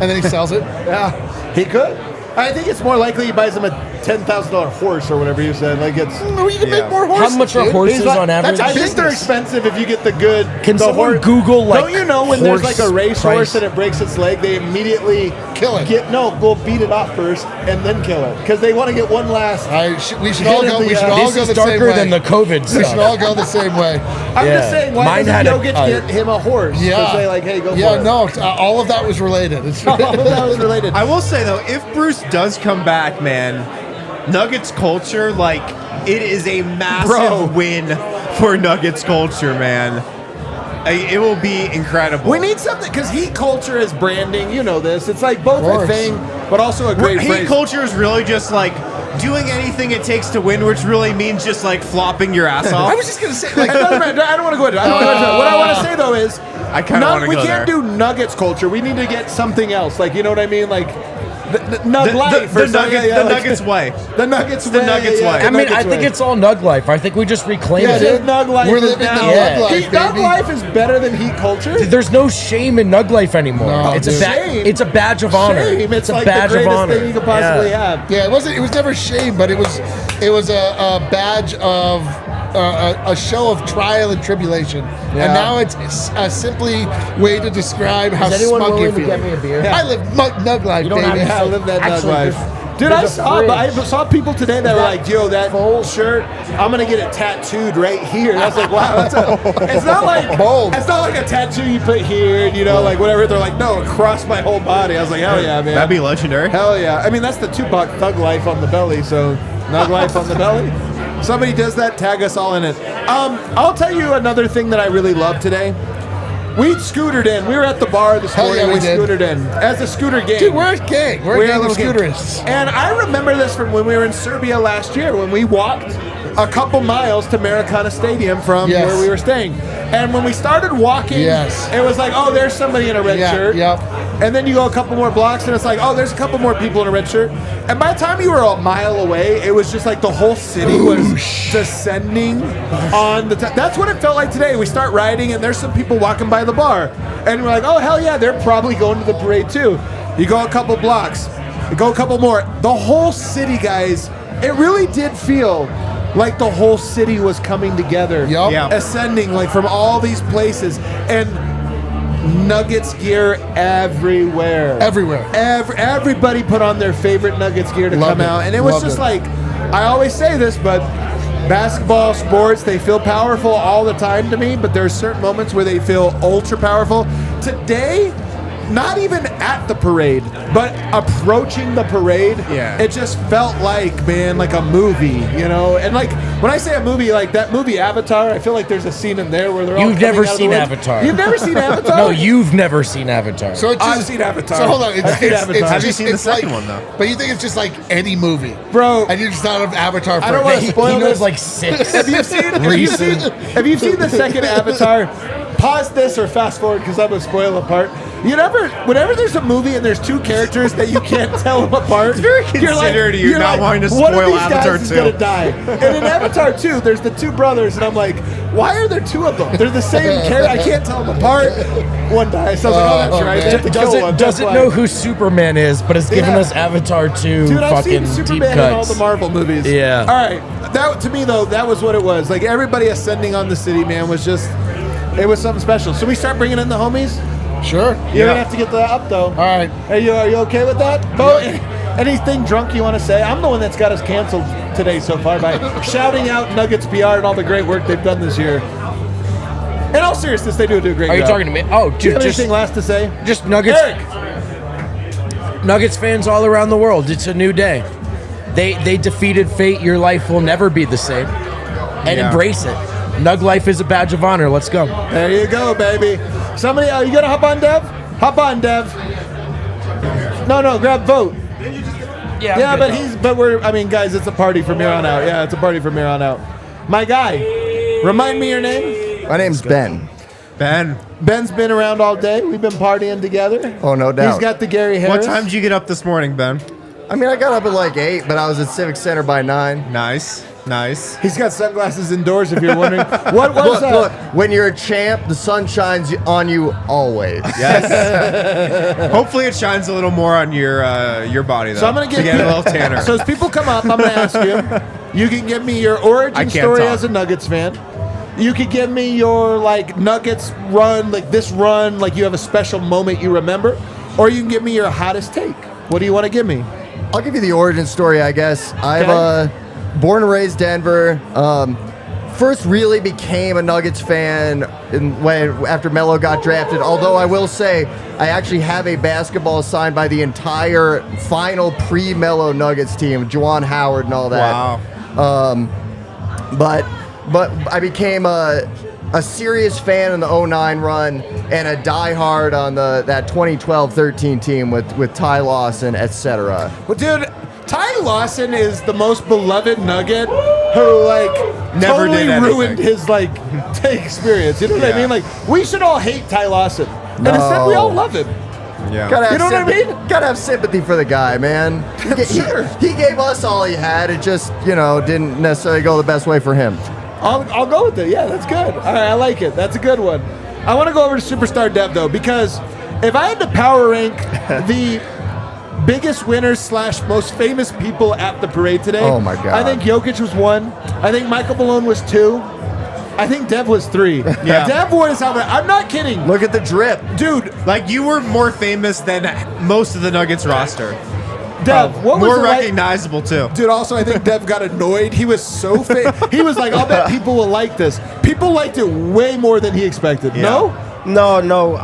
And then he sells it? Yeah, he could. I think it's more likely he buys him a $10,000 horse or whatever you said. Like it's. No, you can make more horses. How much are horses on average? I think they're expensive if you get the good. Can someone Google like? Don't you know when there's like a racehorse and it breaks its leg, they immediately kill it? Go beat it off first and then kill it because they want to get one last. We should all go. We should all go the same way. This is darker than the COVID stuff. We should all go the same way. I'm just saying, why doesn't Jokic get him a horse? Yeah. Say like, hey, go for it. Yeah, no, all of that was related. All of that was related. I will say though, if Bruce does come back, man, Nuggets culture, like, it is a massive win for Nuggets culture, man. It will be incredible. We need something, because Heat culture is branding. You know this. It's like both a thing, but also a great phrase. Heat culture is really just like doing anything it takes to win, which really means just like flopping your ass off. I was just going to say, like, I don't want to go into it. What I want to say, though, is I kind of want to go there. We can't do Nuggets culture. We need to get something else. Like, you know what I mean? Like, the Nuggets way. The Nuggets way. I mean, I think it's all Nug life. I think we just reclaim it. Nug life. We're living the Nug life, baby. Nug life is better than Heat culture. There's no shame in Nug life anymore. No, it's a badge of honor. It's a like badge the of honor. thing you could possibly have. Yeah, it was never shame, but it was a badge of a show of trial and tribulation. Yeah. And now it's a simply way to describe how smug you feel. Get me a beer? Yeah. I live Nug life, baby. I live that Nug life. Dude, I saw people today that were like, yo, that whole shirt, I'm going to get it tattooed right here. And I was like, wow, it's not like bold. It's not like a tattoo you put here, and, like whatever. They're like, no, across my whole body. I was like, hell yeah, man. That'd be legendary. Hell yeah. I mean, that's the Tupac Thug Life on the belly, so Nug Life on the belly. Somebody does that, tag us all in it. I'll tell you another thing that I really love today. We scootered in. We were at the bar this morning. Yeah, we scootered in as a scooter gang. Dude, we're a gang. We're a gang of scooterists. And I remember this from when we were in Serbia last year when we walked a couple miles to Maracana Stadium from where we were staying. And when we started walking, it was like, oh, there's somebody in a red shirt. Yep. And then you go a couple more blocks, and it's like, oh, there's a couple more people in a red shirt. And by the time you were a mile away, it was just like the whole city was descending on the that's what it felt like today. We start riding, and there's some people walking by the bar. And we're like, oh, hell yeah, they're probably going to the parade too. You go a couple blocks, you go a couple more. The whole city, guys, it really did feel like the whole city was coming together, ascending like from all these places, and Nuggets gear everywhere. Everybody put on their favorite Nuggets gear to come out, and it was just like, I always say this, but basketball, sports, they feel powerful all the time to me, but there's certain moments where they feel ultra powerful. Today, not even at the parade, but approaching the parade, it just felt like, man, like a movie, you know? And like, when I say a movie, like that movie Avatar, I feel like there's a scene in there where they're all You've never seen Avatar. You've never seen Avatar? No, you've never seen Avatar. So it's just, I've seen Avatar. So hold on. Have you seen the second one, though? But you think it's just like any movie. Bro. And you're just not an Avatar fan. I don't want to spoil He knows this. like 6. Have you seen the second Avatar? Pause this or fast forward because I'm going to spoil a part. Whenever there's a movie and there's two characters that you can't tell them apart, it's very considerate of you not wanting to spoil Avatar 2. One of these guys is going to die. And in Avatar 2, there's the two brothers, and I'm like, why are there two of them? They're the same character. I can't tell them apart. One dies. So I was like, oh, that's right. They have to kill one. Doesn't know who Superman is, but has given us Avatar 2 Dude, I've fucking seen deep Superman cuts. in all the Marvel movies. Yeah. All right. That, to me, though, that was what it was. Like, everybody ascending on the city, man, was just, it was something special. So we start bringing in the homies? Sure. You're going to have to get that up, though. All right. Are you okay with that? Vogt, anything drunk you want to say? I'm the one that's got us canceled today so far by shouting out Nuggets PR and all the great work they've done this year. In all seriousness, they do a great job. Are you talking to me? Oh, dude, do you have anything last to say? Just Nuggets. Nuggets fans all around the world. It's a new day. They defeated fate. Your life will never be the same. And embrace it. Nug life is a badge of honor. Let's go. There you go, baby. Somebody, you gonna hop on, Dev? Hop on, Dev. No, grab Vogt. Yeah, but guys, it's a party from here on out. Yeah, it's a party from here on out. My guy, remind me your name. My name's Ben. Ben's been around all day. We've been partying together. Oh, no doubt. He's got the Gary Harris. What time did you get up this morning, Ben? I mean, I got up at like 8, but I was at Civic Center by 9. Nice. He's got sunglasses indoors, if you're wondering. What was Look, when you're a champ, the sun shines on you always. Yes. Hopefully it shines a little more on your body, though. So I'm going to get a little tanner. So as people come up, I'm going to ask you. You can give me your origin story as a Nuggets fan. You could give me your, like, Nuggets run, like this run, like you have a special moment you remember. Or you can give me your hottest take. What do you want to give me? I'll give you the origin story, I guess. I've born and raised Denver. First really became a Nuggets fan after Melo got drafted. Although I will say I actually have a basketball signed by the entire final pre-Melo Nuggets team, Juwan Howard and all that. Wow. But I became a serious fan in the 09 run and a diehard on that 2012-13 team with Ty Lawson, etc. Well, dude, Ty Lawson is the most beloved Nugget who, like, never totally did ruined his, like, experience. You know what I mean? Like, we should all hate Ty Lawson. And instead, we all love him. Yeah. You know what I mean? Gotta have sympathy for the guy, man. Sure. He gave us all he had. It just, didn't necessarily go the best way for him. I'll go with it. Yeah, that's good. All right, I like it. That's a good one. I want to go over to Superstar Dev, though, because if I had to power rank the biggest winners / most famous people at the parade today, oh my God, I think Jokic was 1. I think Michael Malone was 2. I think Dev was 3. Yeah. Dev wore his helmet. I'm not kidding. Look at the drip. Dude. Like, you were more famous than most of the Nuggets roster. Dev, what was more it recognizable, too. Dude, also, I think Dev got annoyed. He was so he was like, I'll bet people will like this. People liked it way more than he expected. Yeah. No? No.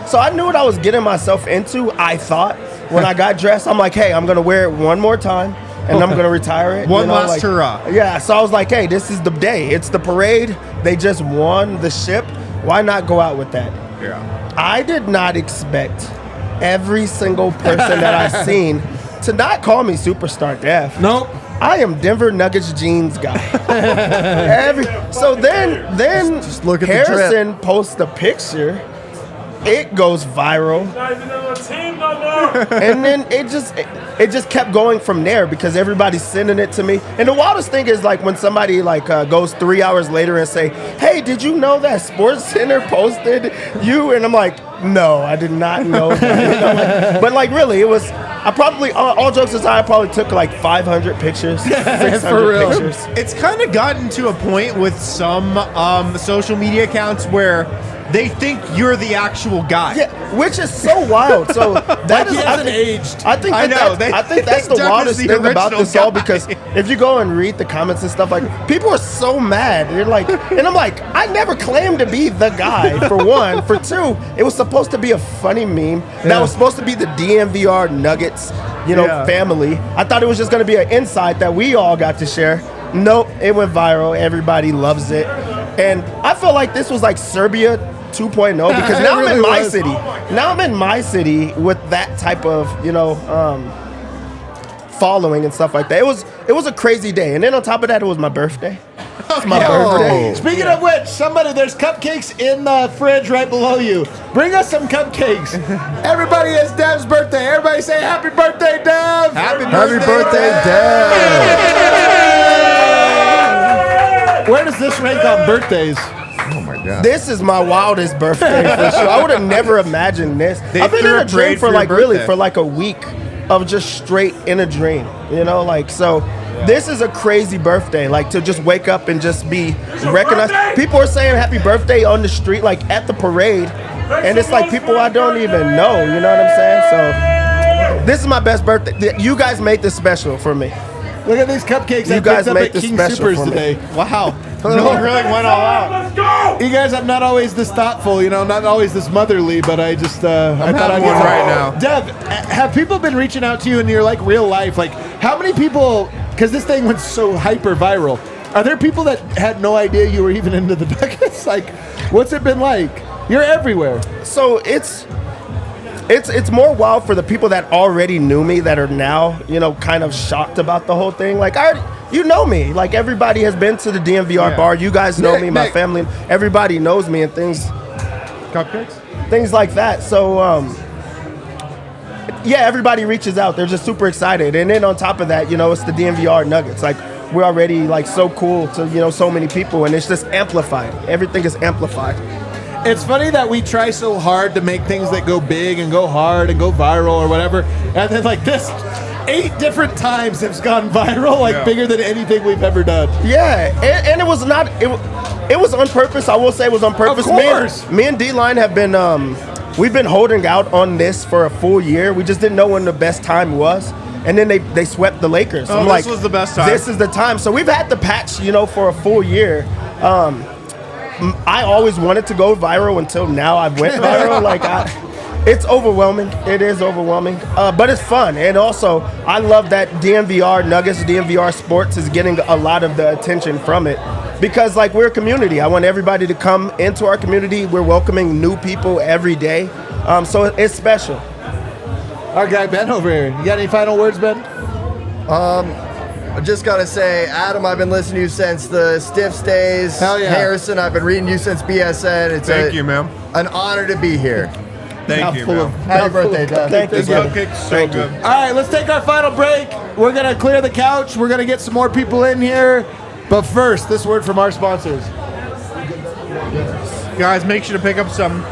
So I knew what I was getting myself into, I thought. When I got dressed, I'm like, hey, I'm going to wear it one more time, and I'm going to retire it. One last hurrah. Yeah, so I was like, hey, this is the day. It's the parade. They just won the ship. Why not go out with that? Yeah. I did not expect every single person that I've seen to not call me Superstar Dev. Nope. I am Denver Nuggets jeans guy. So then just look at Harrison the drip. posts a picture it goes viral. And then it just kept going from there because everybody's sending it to me. And the wildest thing is like when somebody like goes 3 hours later and say, "Hey, did you know that Sports Center posted you?" And I'm like, "No, I did not know that." But like really, it was. I probably, all jokes aside, I probably took like 500 pictures, 600 pictures. It's kind of gotten to a point with some social media accounts where they think you're the actual guy. Yeah, which is so wild. So that is, hasn't aged. I think that's the wildest thing about this all because if you go and read the comments and stuff, like people are so mad. They're like, and I'm like, I never claimed to be the guy. For one, for two, it was supposed to be a funny meme that was supposed to be the DNVR Nuggets, family. I thought it was just going to be an insight that we all got to share. Nope, it went viral. Everybody loves it, and I feel like this was like Serbia 2.0 because now I'm in my city. Now I'm in my city with that type of, following and stuff like that. It was a crazy day. And then on top of that, it was my birthday. It's my birthday. Speaking of which, there's cupcakes in the fridge right below you. Bring us some cupcakes. Everybody, it's Dev's birthday. Everybody say happy birthday, Dev. Happy birthday, Dev. Where does this rank on birthdays? Oh my God. This is my wildest birthday for sure. I would have never imagined this. I've been in a dream for like for like a week of just straight in a dream, so this is a crazy birthday, like to just wake up and just be recognized. People are saying happy birthday on the street, like at the parade, and it's like people I don't even know, you know what I'm saying? So this is my best birthday. You guys made this special for me. Look at these cupcakes I picked up at King Supers today. Wow. No one really went all out. Let's go! You guys, I'm not always this thoughtful, not always this motherly, but I just, I thought I'd one right now. Dev, have people been reaching out to you in your, like, real life? Like, how many people, because this thing went so hyper viral, are there people that had no idea you were even into the Nuggets? Like, what's it been like? You're everywhere. So it's more wild for the people that already knew me that are now, kind of shocked about the whole thing. Like, you know me. Like, everybody has been to the DNVR bar. You guys know me, my family. Everybody knows me and things. Cupcakes? Things like that. So, everybody reaches out. They're just super excited. And then on top of that, it's the DNVR Nuggets. Like, we're already, like, so cool to, so many people. And it's just amplified. Everything is amplified. It's funny that we try so hard to make things that go big and go hard and go viral or whatever, and then like this, 8 different times it's gone viral, bigger than anything we've ever done. Yeah, and it was not. It was on purpose. I will say it was on purpose. Of course. Me and D-Line have been. We've been holding out on this for a full year. We just didn't know when the best time was. And then they swept the Lakers. Oh, this was the best time. This is the time. So we've had the patch, for a full year. I always wanted to go viral until now I went viral. It's overwhelming. It is overwhelming. But it's fun. And also, I love that DNVR Nuggets, DNVR Sports is getting a lot of the attention from it. Because, we're a community. I want everybody to come into our community. We're welcoming new people every day. So it's special. Our guy Ben over here. You got any final words, Ben? I just gotta say, Adam, I've been listening to you since the Stiffs days. Hell yeah. Harrison, I've been reading you since BSN. Thank you, man. An honor to be here. Thank you, man. Happy birthday, Doug. Thank you. This cupcake's so good. All right, let's take our final break. We're going to clear the couch. We're going to get some more people in here. But first, this word from our sponsors. Guys, make sure to pick up some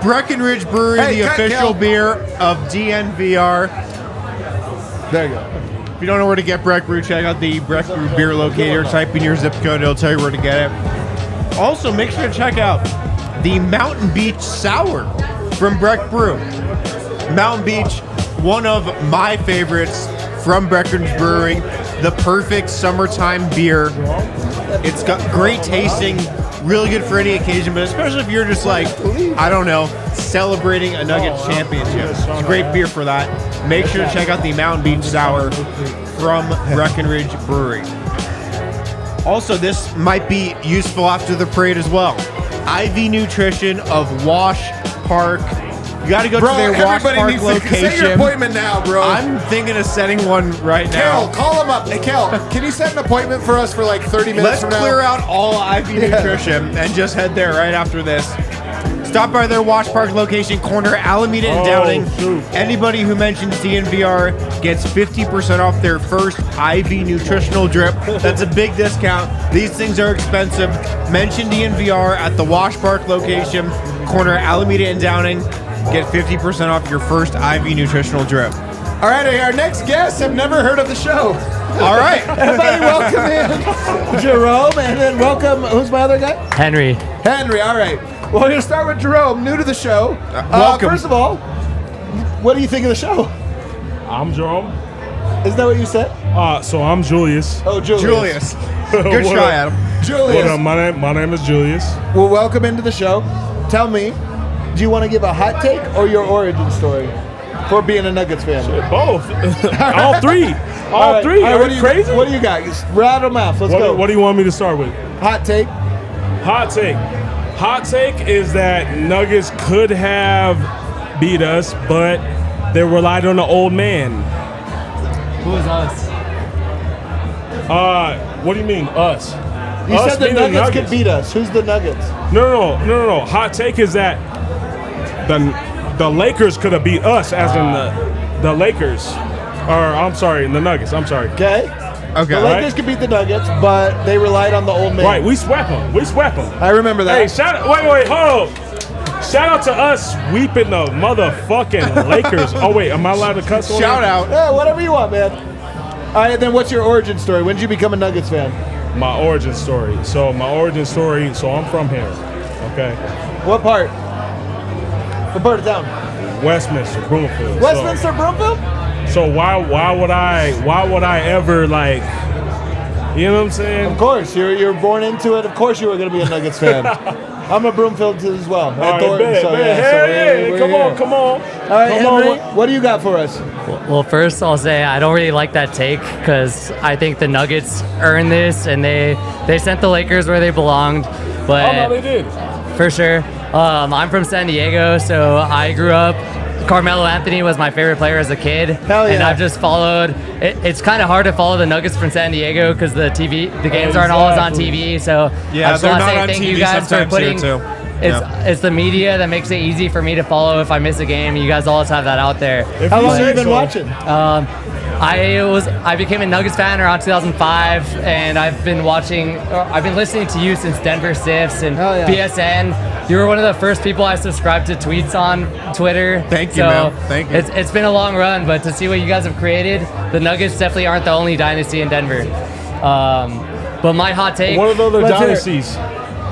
Breckenridge Brewery, the official beer of DNVR. There you go. If you don't know where to get Breck Brew, check out the Breck Brew beer locator. Type in your zip code, it'll tell you where to get it. Also, make sure to check out the Mountain Beach Sour from Breck Brew. Mountain Beach, one of my favorites from Breckenridge Brewery. The perfect summertime beer. It's got great tasting, really good for any occasion, but especially if you're just celebrating a Nuggets championship. It's a great beer for that. Make sure to check out the Mountain Beach Sour from Breckenridge Brewery. Also, this might be useful after the parade as well. IV Nutrition of Wash Park. You got to go to their Wash Park location. Set your appointment now, bro. I'm thinking of setting one right now. Kel, call him up. Hey, Kel, can you set an appointment for us for 30 minutes Let's from now? clear out all IV Nutrition and just head there right after this. Stop by their Wash Park location, corner Alameda and Downing. Anybody who mentions DNVR gets 50% off their first IV nutritional drip. That's a big discount. These things are expensive. Mention DNVR at the Wash Park location, corner Alameda and Downing. Get 50% off your first IV nutritional drip. All right, our next guests have never heard of the show. All right. Everybody welcome in Jerome, and then welcome, who's my other guy? Henry. Henry, all right. Well, we're going to start with Jerome, new to the show. Welcome. First of all, what do you think of the show? I'm Jerome. Isn't that what you said? So I'm Julius. Oh, Julius. Good try, Adam. Julius. What up? My name is Julius. Well, welcome into the show. Tell me, do you want to give a hot take or your origin story for being a Nuggets fan? Both. All three. All three. Are you crazy? What do you got? Rattle them off. Let's go. What do you want me to start with? Hot take. Hot take. Hot take is that Nuggets could have beat us, but they relied on the old man. Who is us? What do you mean, us? You Us said the being Nuggets could beat us. Who's the Nuggets? No. Hot take is that the Lakers could have beat us, as in the Lakers. Or, I'm sorry, the Nuggets. I'm sorry. Okay. The Lakers could beat the Nuggets, but they relied on the old man. Right, we swept them. I remember that. Hey, wait, hold on. Shout out to us sweeping the motherfucking Lakers. Oh, wait, am I allowed to cuss on Shout that? out. Yeah, whatever you want, man. All right, then what's your origin story? When did you become a Nuggets fan? My origin story. So I'm from here. Okay. What part? What part of town? Westminster, Broomfield. Westminster, Broomfield? So why would I ever, like, you know what I'm saying? Of course, you're born into it. Of course you were going to be a Nuggets fan. I'm a Broomfield as well. All right, come on. All right, Henry, what do you got for us? Well, first I'll say I don't really like that take because I think the Nuggets earned this and they sent the Lakers where they belonged. But Oh, no, they did. For sure. I'm from San Diego, so I grew up. Carmelo Anthony was my favorite player as a kid. Hell yeah. And I've just followed. It's kind of hard to follow the Nuggets from San Diego because the games aren't always on TV. So Yeah, I just they're want to not say on thank TV you guys for sometimes putting. here, too. It's the media that makes it easy for me to follow if I miss a game. You guys always have that out there. How long have you been watching? I became a Nuggets fan around 2005, and I've been listening to you since Denver Siffs and PSN. You were one of the first people I subscribed to tweets on Twitter. Thank you, man. Thank you. It's been a long run, but to see what you guys have created, the Nuggets definitely aren't the only dynasty in Denver. But my hot take. One of the other dynasties.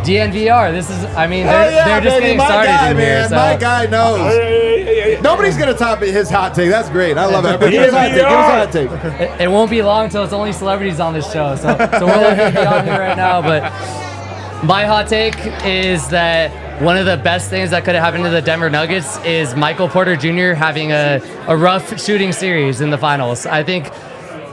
DNVR. They're just getting my started guy, in man. here. So. My guy knows. Nobody's going to top his hot take. That's great. I love it. Give us a hot take. It won't be long until it's only celebrities on this show. So we're lucky to be on here right now. But my hot take is that one of the best things that could have happened to the Denver Nuggets is Michael Porter Jr. having a rough shooting series in the finals. I think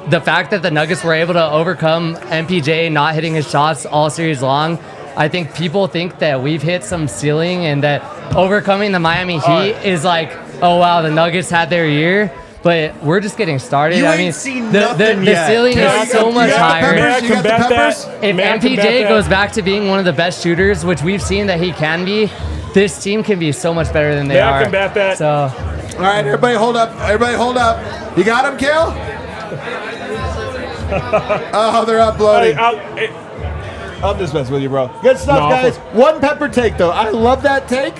the fact that the Nuggets were able to overcome MPJ not hitting his shots all series long, I think people think that we've hit some ceiling and that overcoming the Miami Heat is like, oh wow, the Nuggets had their year. But we're just getting started. You I ain't mean, seen the nothing yet. ceiling is so much higher. You got the peppers? If MPJ goes back to being one of the best shooters, which we've seen that he can be, this team can be so much better than they are. I combat that. So, all right, everybody hold up. You got him, Kale? Oh, they're uploading. I'm just messing with you, bro. Good stuff, guys. One pepper take, though. I love that take.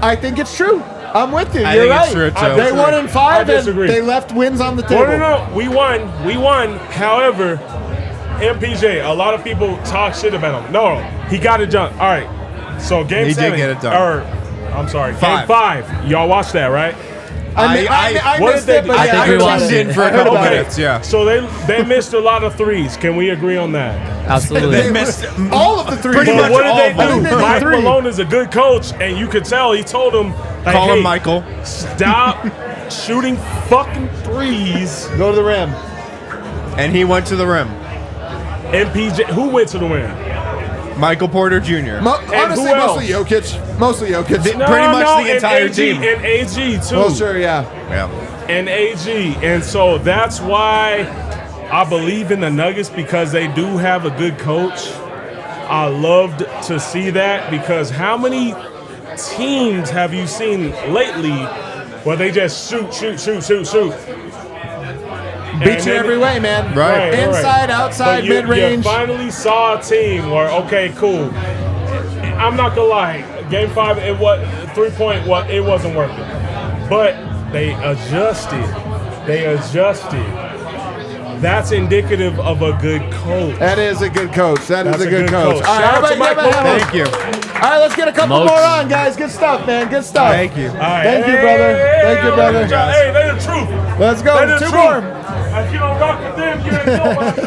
I think it's true. I'm with you. You're right. It's true, too. They won in 5 and disagree. they left wins on the table. No. We won. However, MPJ, a lot of people talk shit about him. No, he got it done. All right. So game 7. He did get it done. I'm sorry. 5. Game 5. Y'all watched that, right? I what missed did they it, do? but I think we watched tuned in it. for a couple minutes, yeah. So they missed a lot of threes. Can we agree on that? absolutely. They missed all of the threes. Pretty much What all did of they them. do? Mike Malone is a good coach, and you could tell he told him, like, Call him hey, Michael. stop shooting fucking threes. Go to the rim. And he went to the rim. MPJ, who went to the rim? Michael Porter Jr. Honestly, who else? Mostly Jokic. Pretty much the entire AG, team. And AG, too. Well, sure, yeah. And AG. And so that's why I believe in the Nuggets, because they do have a good coach. I loved to see that, because how many teams have you seen lately where they just shoot? Beat you every way, man. Right. Inside, outside, But mid-range. You finally saw a team where, okay, cool. I'm not gonna lie. Game 5, it was 3-point. It wasn't working, but they adjusted. That's indicative of a good coach. That is a good coach. That's a good coach. coach. All right, Shout out to everybody Michael give a hand. Thank you. All right, let's get a couple more on, guys. Good stuff, man. Good stuff. Thank you. All right. Thank you, brother. Thank you, brother. Hey, they the truth. Let's go. They the 2 truth. more. If you don't rock with them, you ain't nobody.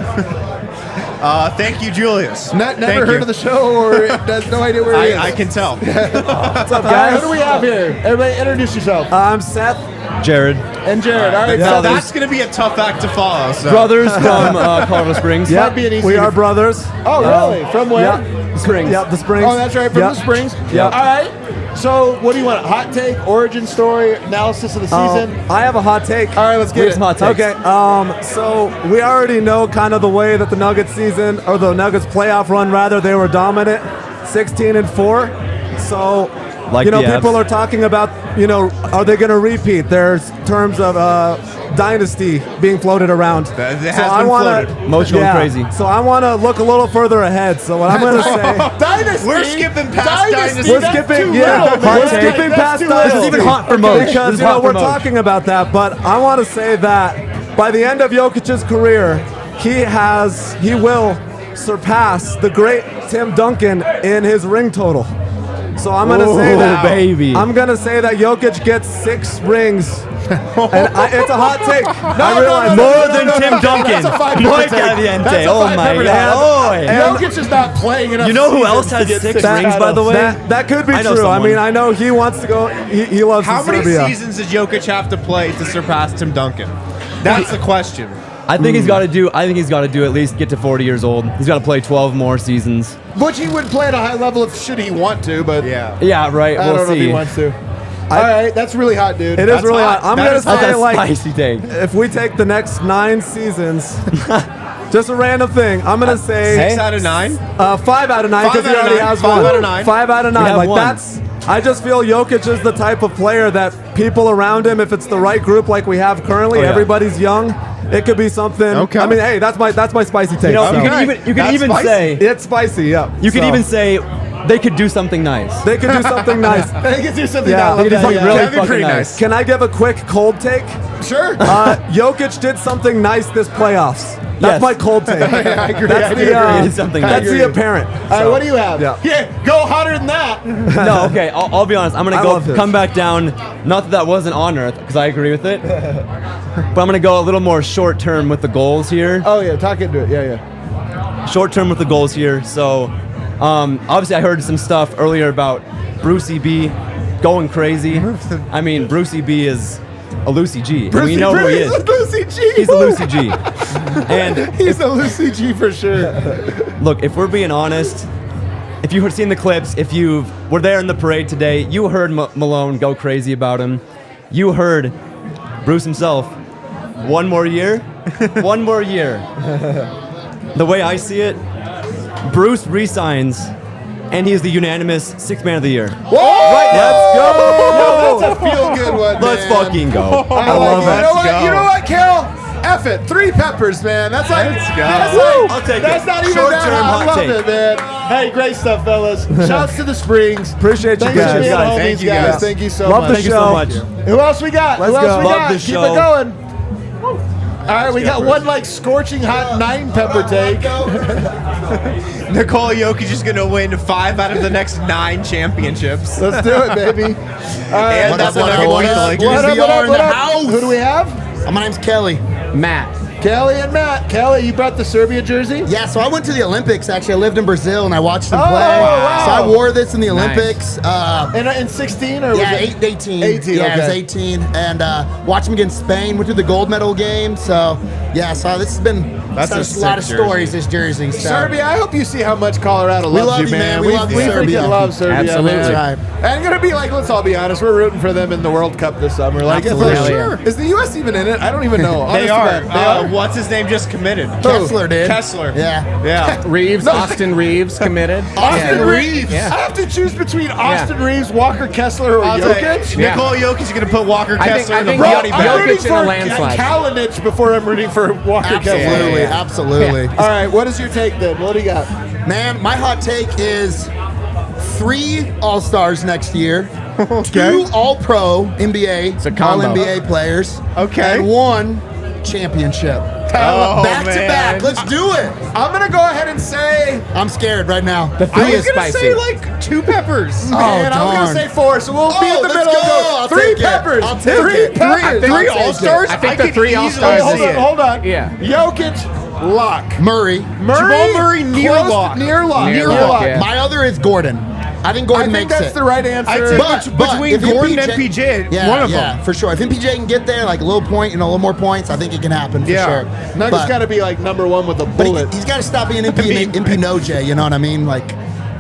Thank you, Julius. Never Thank heard you. of the show or has no idea where he is. I can tell. What's up, guys? Who do we have here? Everybody introduce yourself. I'm Seth. Jared. And Jared. All right, So that's going to be a tough act to follow. So. Brothers from Colorado Springs. Might be an easy We are brothers. Oh, really? From where? Yeah. Springs. Yep, the Springs. Oh, that's right. From Yep. the Springs. Yep. All right. So, what do you want? Hot take, origin story, analysis of the season? I have a hot take. All right, let's get it. Some hot takes. Okay, so we already know kind of the way that the Nuggets season, or the Nuggets playoff run rather, they were dominant, 16-4. So, Like the Avs. people are talking about, are they going to repeat? There's terms of dynasty being floated around. That has so been I wanna, floated. Mo's going crazy. So I want to look a little further ahead. So what I'm going to say... Dynasty. We're skipping past Dynasty. We're That's skipping, too yeah, little, man. we're skipping That's past too Dynasty. little. It's even hot for Moj. Because It's hot for we're Moj. talking about that, but I want to say that by the end of Jokic's career, he will surpass the great Tim Duncan in his ring total. So I'm going to say Ooh, that. baby. I'm going to say that Jokic gets 6 rings. And it's a hot take. I realize More than Tim Duncan. That's a 5 Muy pepper take. caliente. That's a Oh 5 my pepper take. God. Jokic is not playing enough. You know who seasons else to has get 6 rings, by the way? that could be I know true. someone. I mean, I know he wants to go. He loves How many Serbia. seasons does Jokic have to play to surpass Tim Duncan? That's the question. I think he's got to do. at least get to 40 years old. He's got to play 12 more seasons. Which he would play at a high level if should he want to, but Yeah. Yeah, right. I We'll don't know if see. he wants to. All right, that's really hot, dude. It is really hot. I'm That gonna is say That's a like spicy take. if we take the next 9 seasons, just a random thing. I'm gonna say 6 out of 9. 5 out of 9 because 5 he out of already 9. has 5 one. out of 9. 5 out of 9. have Like one. that's. I just feel Jokic is the type of player that people around him, if it's the right group like we have currently, yeah. everybody's young. It could be something. Okay. I mean, hey, that's my spicy take. You know, so. you could That's even spicy. say It's spicy, yeah. you could So, even say they could do something nice. they could do something nice. They can do something. Yeah, I love they can do that, something yeah. really That'd be fucking pretty nice. Can I give a quick cold take? Sure. Jokic did something nice this playoffs. That's Yes. my cold take. I agree. That's I the agree. He did something that's nice. the apparent. All right, what do you have? Yeah. Go hotter than that. No, okay. I'll be honest. I'm gonna I go love this. come back down. Not that wasn't on Earth, because I agree with it. But I'm gonna go a little more short term with the goals here. Oh yeah, talk into it. Yeah. Short term with the goals here. So, obviously, I heard some stuff earlier about Brucey B going crazy. I mean, Brucey B is a Lucy G. And we know who he is. Lucy G. He's a Lucy G. And He's a Lucy G for sure. look, if we're being honest, if you've seen the clips, if you were there in the parade today, you heard Malone go crazy about him. You heard Bruce himself. One more year. One more year. The way I see it, Bruce resigns, and he is the unanimous 6th man of the year. Whoa! Let's go! That's a feel-good one, Let's man. fucking go. I love like it. You know what? You know what, Kel? F it. 3 peppers, man. That's like. Let's go. That's Woo! like, I'll take that's it. not even Short-term that hot. I hot love take. it, man. Hey, great stuff, fellas. Shouts to the Springs. Appreciate you Thanks for guys. being guys. homies, Thank you, guys. guys. Thank you so Love much. the Thank you show. so much. Who else we got? Let's Who else go. we Love got? the Keep show. it going. All right, we got one like scorching hot 9 pepper take. Nikola Jokic is going to win 5 out of the next 9 championships. Let's do it, baby. All right, And that's what another up, one boys? to like. what up, DNVR what up, in what the up? house. Who do we have? My name's Kelly. Matt. Kelly and Matt. Kelly, you brought the Serbia jersey? Yeah, so I went to the Olympics. Actually, I lived in Brazil and I watched them Oh, play. wow. So I wore this in the Nice. Olympics. In 16 or Yeah, was it 18. 18, Yeah, it was okay. 18. And watched them against Spain. Went to the gold medal game. So, yeah, so this has been That's a a lot of sick stories, jersey. this jersey. So. Serbia? I hope you see how much Colorado We loves love you, you, man. man. We love you, we Serbia. freaking love Serbia, Absolutely. man. That's right. And gonna be like, let's all be honest, we're rooting for them in the World Cup this summer. Like, Absolutely. for sure. Is the U.S. even in it? I don't even know. They Honest to are. God, they are. what's his name just committed? Kessler did. Kessler. Yeah. Reeves, Austin Reeves committed. Austin Reeves. Yeah. I have to choose between Austin Reeves, Walker Kessler, or Jokic. Nikola Jokic is going to put Walker Kessler in the Bro, body I'm bag. rooting Jokic in a for landslide. Kalinic before I'm rooting for Walker Kessler. Absolutely. All right, what is your take then? What do you got? Man, my hot take is 3 All-Stars next year, 2 All-Pro NBA, It's a combo. All-NBA players, Okay. and 1 championship. Oh, back to back. Let's do it. I'm going to go ahead and say, I'm scared right now. The 3 I is was going to spicy. say like 2 peppers. man, I was going to say 4, so we'll be in the let's middle. go. Go. I'll 3 take it. peppers. I'll take 3 it. peppers. I'll 3 take it. All-Stars? I think I the could 3 easily All-Stars. see it. Hold on. Yeah. Jokic, lock. Murray. Jamal Murray near close, lock. Near lock. Near Near lock, lock. yeah. My other is Gordon. I think I Gordon think makes that's it. the right answer. I'd say But between if Gordon and MPJ PJ, one of them. for sure. If MPJ can get there, like a little point, a little more points, I think it can happen for sure. Nuggets But- got to be like number 1 with a But bullet. he's got to stop being MP Noj, you know what I mean? Like,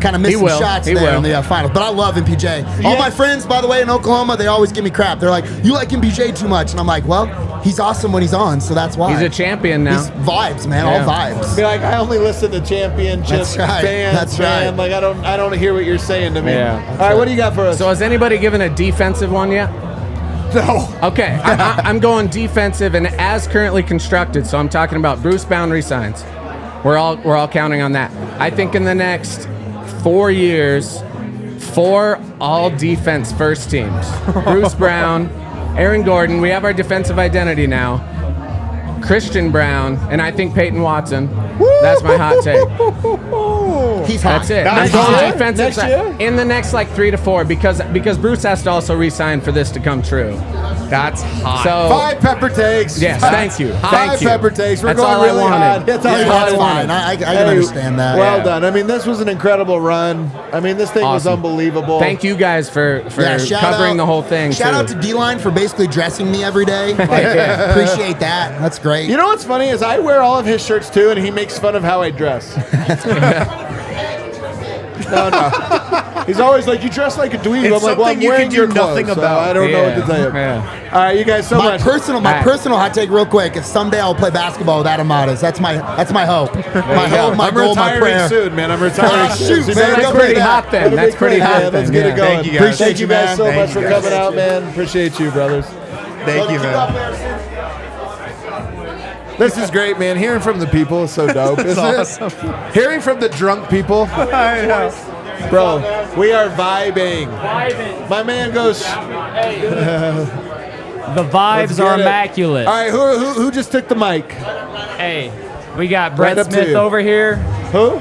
kind of missing will. shots He there will. in the finals. But I love MPJ. All my friends, by the way, in Oklahoma, they always give me crap. They're like, you like MPJ too much. And I'm like, well, he's awesome when he's on, so that's why. He's a champion now. He's vibes, man, all vibes. Be like, I only listen to championship That's right. fans. That's man. right. Like I don't hear what you're saying to me. Yeah. All right, what do you got for us? So has anybody given a defensive one yet? No. Okay, I'm going defensive and as currently constructed. So I'm talking about Bruce Brown resigns. We're all counting on that. I think in the next 4 years, 4 all defense first teams. Bruce Brown, Aaron Gordon. We have our defensive identity now. Christian Brown, and I think Peyton Watson. That's my hot take. He's hot. That's it. Next I'm going year? defensive Next side. year? In the next like 3 to 4 because Bruce has to also resign for this to come true. That's hot. So 5 pepper takes. yes, thank you. 5 Thank you. pepper takes. We're That's going all I really wanted. hot. That's all Yeah, I that's wanted. fine. I can understand that. Well Yeah. done. I mean, this was an incredible run. I mean, this thing was Awesome. unbelievable. Thank you guys for shout covering out- the whole thing. Shout too. out to D-Line for basically dressing me every day. Appreciate that. That's great. You know what's funny is I wear all of his shirts too, and he makes fun of how I dress. No. He's always like, you dress like a dweeb. It's I'm like, well, I'm something you wearing can your do nothing clothes, so about. I don't know what to tell you. Yeah. All right, you guys, so my much. personal hot take, real quick, is someday I'll play basketball with Adam Matas. That's my hope. My hope, my I'm goal, my retiring prayer. soon, man. I'm retiring soon. shoot, So man, you better that's go pretty play hot that. then. That'll be That's pretty great, hot man. Let's then, get it yeah. going. Thank you, guys. Appreciate Thank you you, guys man. so Thank much you, for guys. coming out, man. Appreciate you, brothers. Thank you, man. This is great, man. Hearing from the people is so dope, isn't awesome. it? Hearing from the drunk people. I know. Bro, we are vibing. My man goes. The vibes are immaculate. All right, who just took the mic? Hey, we got Right Brett up to Smith you. over here. Who?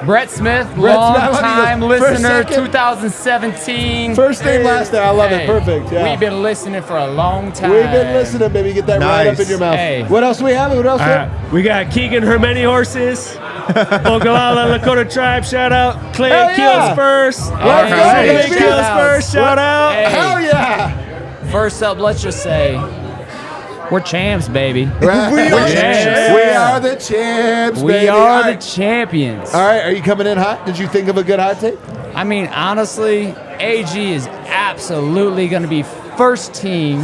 Brett Smith, Brett long Smith, I love time you. First, listener, second. 2017. First name, last name. I love it. Hey, Perfect. Yeah. We've been listening for a long time. We've been listening, baby. Get that right up in your mouth. Hey. What else do we have? What else? We got Keegan Hermany horses. Ogallala Lakota tribe, shout out. Clay Hell yeah. Kills first. Let's All go, right. Clay baby. Kills first, shout out. Hey. Hell yeah. First up, let's just say we're champs, baby. We are champs. We are the champs, We baby. are All the right. champions. All right, are you coming in hot? Did you think of a good hot take? I mean, honestly, AG is absolutely going to be first team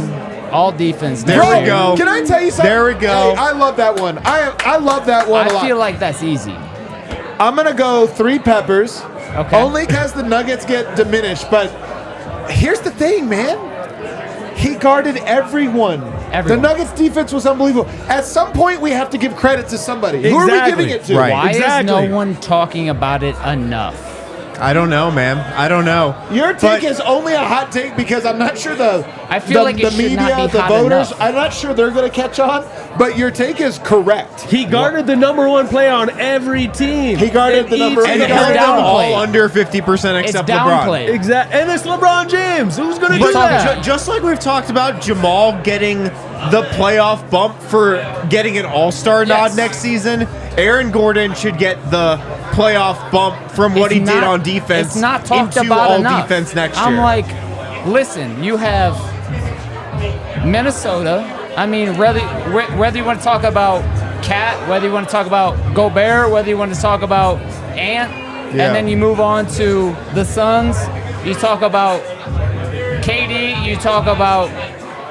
all defense. There next we year. go. Can I tell you something? There we go. Hey, I love that one. I love that one a I lot. feel like that's easy. I'm going to go 3 peppers. Okay. Only because the Nuggets get diminished. But here's the thing, man. He guarded everyone. The Nuggets defense was unbelievable. At some point, we have to give credit to somebody. Who are we giving it to? Right. Why Exactly. is no one talking about it enough? I don't know, man. I don't know. Your take But- is only a hot take because I'm not sure I feel like it the should media, not be the hot voters, enough. I'm not sure they're going to catch on, but your take is correct. He guarded the #1 player on every team. He guarded the number- And It's held them downplayed. all under 50% It's except LeBron. downplayed. Exactly. And it's LeBron James. Who's going to do But that? just like we've talked about Jamal getting the playoff bump for getting an all-star nod Yes. next season, Aaron Gordon should get the playoff bump from what he It's did not- on defense It's not talked into about all enough. defense next year. I'm like, listen, you have Minnesota. I mean, whether you want to talk about Cat, whether you want to talk about Gobert, whether you want to talk about Ant, Yeah. and then you move on to the Suns. You talk about KD. You talk about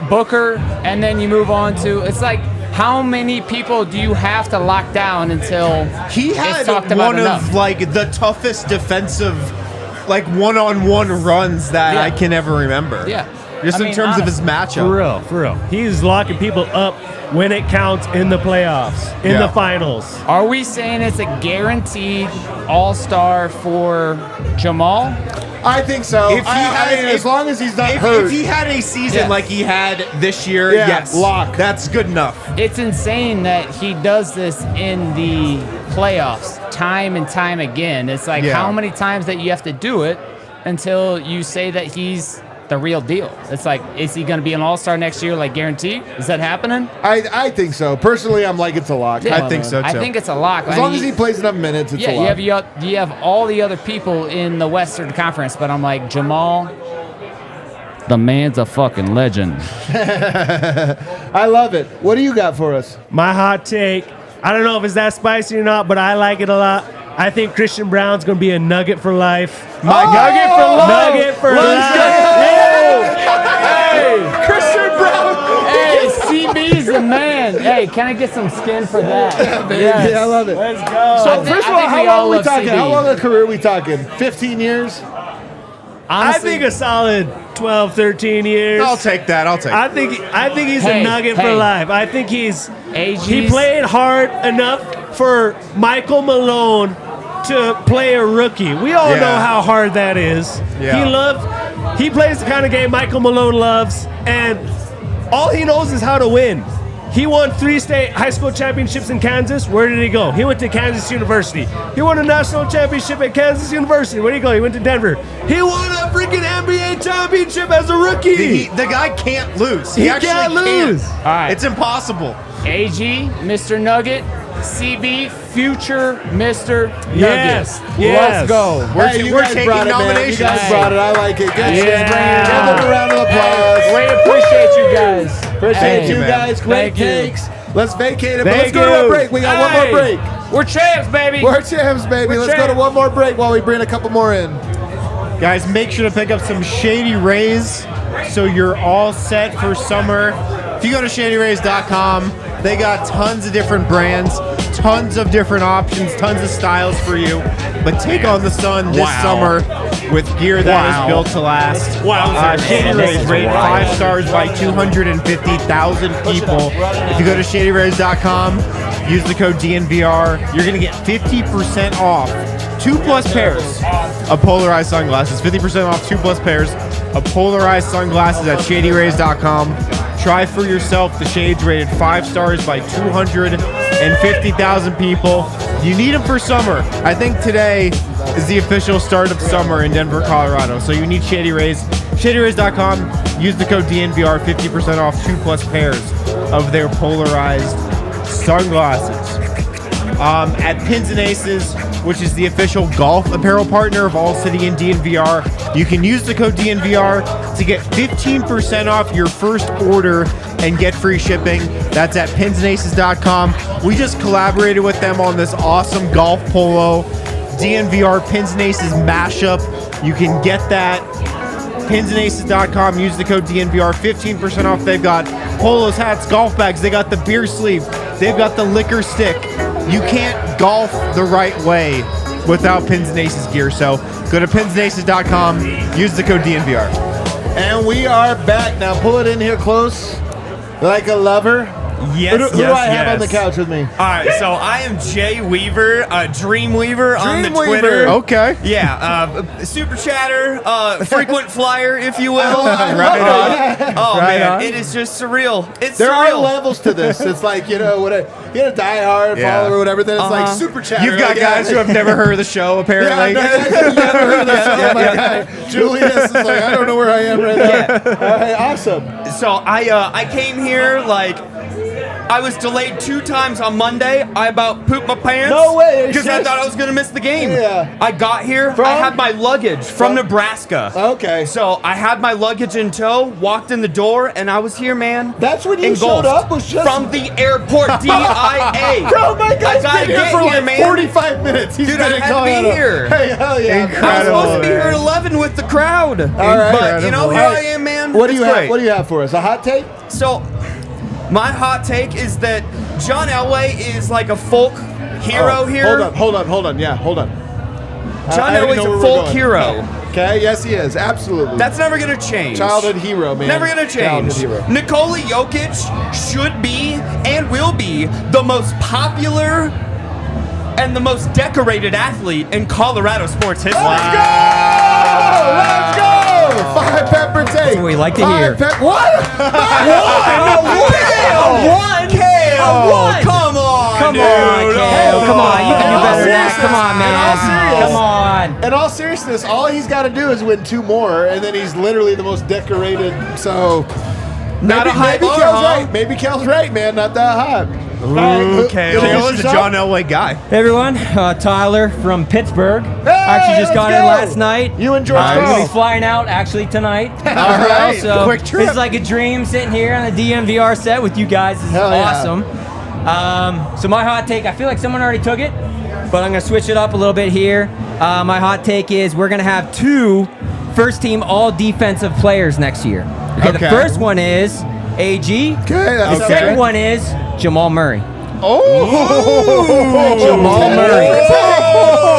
Booker, and then you move on to. It's like, how many people do you have to lock down until he it's had talked about one enough? of like the toughest defensive, like one-on-one runs that I can ever remember. Yeah. Just in terms of his matchup. For real. He's locking people up when it counts in the playoffs, in the finals. Are we saying it's a guaranteed all-star for Jamal? I think so. If he as long as he's not hurt. If he had a season like he had this year, Yeah, yes, lock. That's good enough. It's insane that he does this in the playoffs time and time again. It's like how many times that you have to do it until you say that he's the real deal. It's like, is he going to be an all-star next year, like guaranteed? Is that happening? I think so. Personally, I'm like, it's a lock. Yeah. I think so, too. I think it's a lock. As long as he plays enough minutes, it's a lock. You have all the other people in the Western Conference, but I'm like, Jamal, the man's a fucking legend. I love it. What do you got for us? My hot take, I don't know if it's that spicy or not, but I like it a lot. I think Christian Brown's going to be a Nugget for life. Nugget for life. Nugget for life. Hey, Christian Brown. Hey, CB's the man. Hey, can I get some skin for that? Yes. Yeah, I love it. Let's go. So first of all, how long are we talking? CB. How long a career are we talking? 15 years? I think a solid 12, 13 years. I'll take that. I think he's a Nugget for life. I think he played hard enough for Michael Malone to play a rookie. We all know how hard that is. Yeah. He plays the kind of game Michael Malone loves, and all he knows is how to win. He won 3 state high school championships in Kansas. Where did he go? He went to Kansas University. He won a national championship at Kansas University. Where did he go? He went to Denver. He won a freaking NBA championship as a rookie. The guy can't lose. He can't lose. All right. It's impossible. AG, Mr. Nugget, CB, future Mr. Nugget. Yes. Let's go. We're guys taking brought it, man. nominations. You guys brought it. I like it. Good shit. Yeah. Give them a round of applause. We appreciate you guys. Appreciate you man. guys. Great Thank you. takes. Let's vacate it. But let's Thank go to a you. break. We got one more break. We're champs, baby. We're champs, baby. We're Let's go to champs. one more break while we bring a couple more in. Guys, make sure to pick up some Shady Rays so you're all set for summer. If you go to shadyrays.com, they got tons of different brands, tons of different options, tons of styles for you. But take on the sun this summer with gear that is built to last. Shady Rays rated 5 stars by 250,000 people. If you go to shadyrays.com, use the code DNVR, you're going to get 50% off 2+ pairs of polarized sunglasses. 50% off 2+ pairs of polarized sunglasses at shadyrays.com. Try for yourself the shades rated 5 stars by 250,000 people. You need them for summer. I think today is the official start of summer in Denver, Colorado. So you need Shady Rays. ShadyRays.com. Use the code DNVR, 50% off 2+ pairs of their polarized sunglasses. At Pins and Aces, which is the official golf apparel partner of ALLCITY and DNVR, you can use the code DNVR to get 15% off your first order and get free shipping. That's at pinsandaces.com. We just collaborated with them on this awesome golf polo, DNVR Pins and Aces mashup. You can get that. Pinsandaces.com. Use the code DNVR, 15% off. They've got polos, hats, golf bags. They got the beer sleeve. They've got the liquor stick. You can't golf the right way without Pins and Aces gear. So go to pinsandaces.com. Use the code DNVR. And we are back. Now pull it in here close like a lover. Yes, Who do I have on the couch with me? All right, so I am Jay Weaver, Dreamweaver on the Dreamweaver. Twitter. Okay. Yeah, super chatter, frequent flyer, if you will. Right on. It is just surreal. It's There surreal. are levels to this. It's like, you know, you get a diehard follower or whatever, then it's like super chatter. You've got Like, guys who have never heard of the show, apparently. I've never heard of the show. My guy, Julius is like, I don't know where I am right now. All right, awesome. So I came here I was delayed 2 times on Monday. I about pooped my pants. No way. Because I thought I was going to miss the game. Yeah. I got here. I had my luggage from Nebraska. Okay. So I had my luggage in tow, walked in the door, and I was here, man. That's when you Engulfed. showed up? Was just from the airport, DIA. Bro, my guy's I gotta been here get for like man. 45 minutes. He's Dude, been I in had to Colorado. be here. Hey, hell yeah. I was supposed to be here at 11 with the crowd. All right. But, you know, here I am, man. What do It's you have? great. What do you have for us? A hot take? So, My hot take is that John Elway is like a folk hero here. Hold on. Yeah, hold on. John Elway's a folk hero. Okay, yes, he is. Absolutely. That's never going to change. Childhood hero, man. Never going to change. Nikola Jokic should be and will be the most popular and the most decorated athlete in Colorado sports history. Let's go! 5 pepper take. That's what we like to hear. What? One KO. Come on, Come dude. on, Kale. Come on. You can do better than that. Come on, man. Come on. In all seriousness, all he's got to do is win 2 more, and then he's literally the most decorated. So, Not a high maybe bar, Kale's huh? right. Maybe Kale's right, man. Not that hot. Kale is a John Elway guy. Hey everyone, Tyler from Pittsburgh. Actually just got in last night. You and George I'm going to be flying out actually tonight. All right. So Quick trip. it's like a dream sitting here on the DNVR set with you guys. This is awesome. So my hot take, I feel like someone already took it, but I'm going to switch it up a little bit here. My hot take is we're going to have 2 first-team all-defensive players next year. Okay, the first one is AG. Okay, that's the second one is Jamal Murray. Oh! Jamal Murray.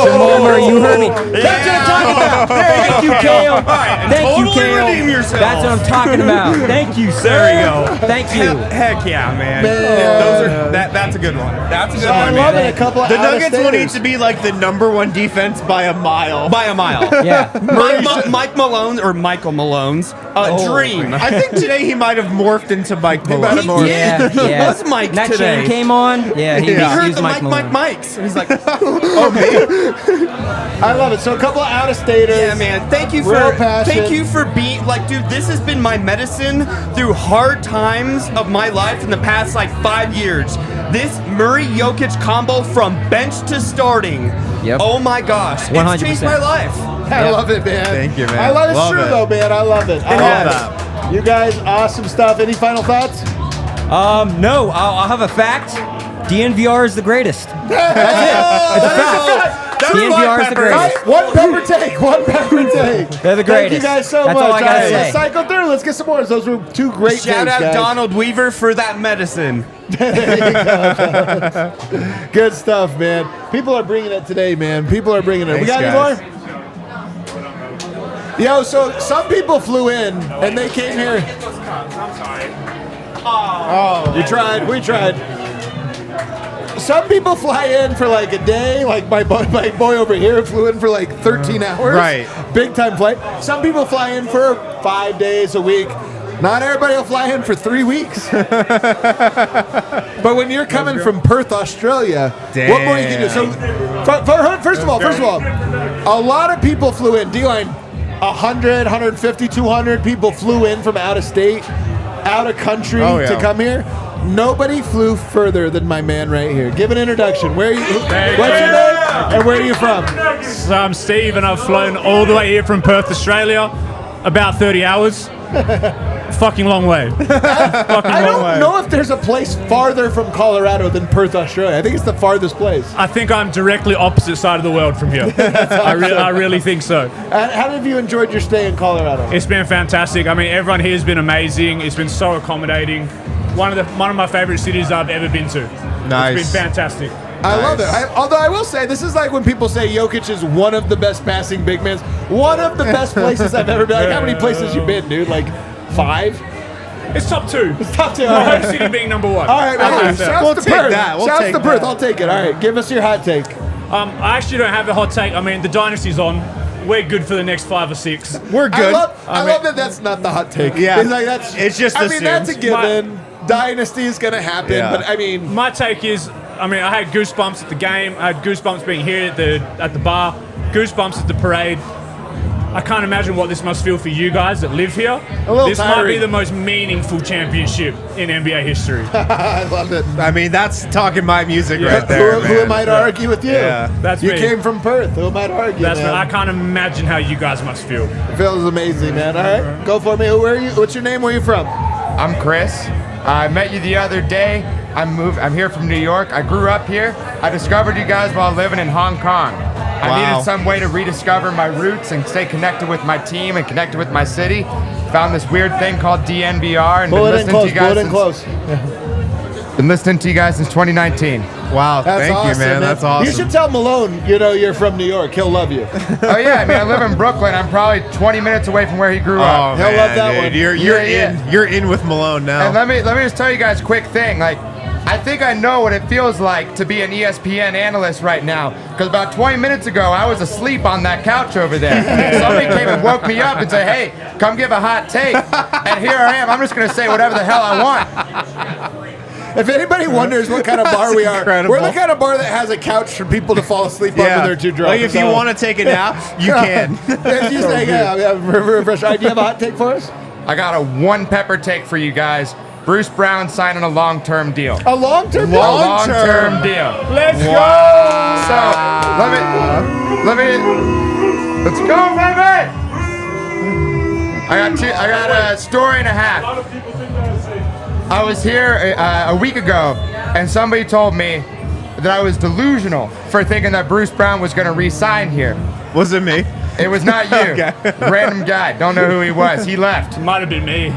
Jamal Murray, you heard me. That's what I'm talking about. Thank you, Kale. Thank you, Kale. That's what I'm talking about. Thank you, sir. There you go. Thank you. Heck yeah, man. That's a good one. That's a good I one, love man. it. A couple of The Nuggets will out-of-staters. need to be like the #1 defense by a mile. Yeah. Michael Malone's dream. I think today he might have morphed into Mike Malone. Yeah. He was Mike That today. chain came on. Yeah, he He heard used the Mike Malone. Mikes. And he's like, I love it. So a couple of out-of-staters. yeah, man. Thank you Real for passion. being like, dude. This has been my medicine through hard times of my life in the past 5 years. This Murray Jokic combo from bench to starting. Yep. Oh my gosh, 100%. it's changed my life. I love it, man. Thank you, man. I love it. Love True it. though, man. I love it. I love it. You guys, awesome stuff. Any final thoughts? No, I'll have a fact. DNVR is the greatest. That's it. It's a fact. DNVR is the greatest. One pepper take. One pepper take. They're the Thank greatest. you guys so That's much. all I gotta right, say. let's cycle through. Let's get some more. Those were 2 great Shout takes, out guys. Donald Weaver for that medicine. Good stuff, man. People are bringing it today, man. People are bringing it. We got Thanks, any more? Yo, so some people flew in and they came here. I'm sorry. We tried. Some people fly in for like a day, like my boy over here flew in for like 13 hours. Right. Big time flight. Some people fly in for 5 days a week. Not everybody will fly in for 3 weeks. But when you're coming from Perth, Australia, what more you can do? So, first of all, a lot of people flew in. D-Line, 100, 150, 200 people flew in from out of state, out of country to come here. Nobody flew further than my man right here. Give an introduction. What's your name and where are you from? So I'm Steve and I've flown all the way here from Perth, Australia, about 30 hours. Fucking long way. I don't know if there's a place farther from Colorado than Perth, Australia. I think it's the farthest place. I think I'm directly opposite side of the world from here. I really think so. How have you enjoyed your stay in Colorado? It's been fantastic. I mean, everyone here has been amazing. It's been so accommodating. One of my favorite cities I've ever been to. Nice. It's been fantastic. I love it. Although I will say, this is like when people say Jokic is one of the best passing big men. One of the best places I've ever been. Like, how many places you been, dude? Like 5? It's top 2. It's top 2. My home city being #1. All right, man. Shouts to Perth. Shouts to Perth. that. I'll take it. All right, give us your hot take. I actually don't have a hot take. I mean, the dynasty's on. We're good for the next 5 or 6. We're good. I love that that's not the hot take. Yeah. It's like It's just I mean, that's a assumed. given. Dynasty is going to happen, Yeah. but I mean... My take is, I had goosebumps at the game. I had goosebumps being here at the bar. Goosebumps at the parade. I can't imagine what this must feel for you guys that live here. This might be the most meaningful championship in NBA history. I love it. I mean, that's talking my music right there. Who am I to argue with you? Yeah. That's you me. came from Perth. Who am I to argue, That's man? I can't imagine how you guys must feel. It feels amazing, man. All right, go for me. Where are you? What's your name? Where are you from? I'm Chris. I met you the other day. I'm here from New York. I grew up here. I discovered you guys while living in Hong Kong. I needed some way to rediscover my roots and stay connected with my team and connected with my city. found this weird thing called DNVR and Pull been it in listening to close. you Pull guys it in close. been listening to you guys since 2019. Wow, That's thank awesome, you, man. That's awesome. You should tell Malone, you're from New York. He'll love you. Oh yeah, I mean I live in Brooklyn. I'm probably 20 minutes away from where he grew up. He'll love that one. You're in with Malone now. And let me just tell you guys a quick thing. Like, I think I know what it feels like to be an ESPN analyst right now. Because about 20 minutes ago, I was asleep on that couch over there. Somebody came and woke me up and said, "Hey, come give a hot take." And here I am. I'm just gonna say whatever the hell I want. If anybody wonders what kind of bar we are, incredible. we're the kind of bar that has a couch for people to fall asleep on when they're too drunk. Like if you want to take a nap, you can. Just like, refresh. Do you have a hot take for us? I got a one pepper take for you guys. Bruce Brown signing a long-term deal. A long-term deal? Long-term deal. Let's go! So, let's go, baby! I got a story and a half. I was here a week ago, and somebody told me that I was delusional for thinking that Bruce Brown was going to re-sign here. Was it me? It was not you. Okay. Random guy. Don't know who he was. He left. Might have been me.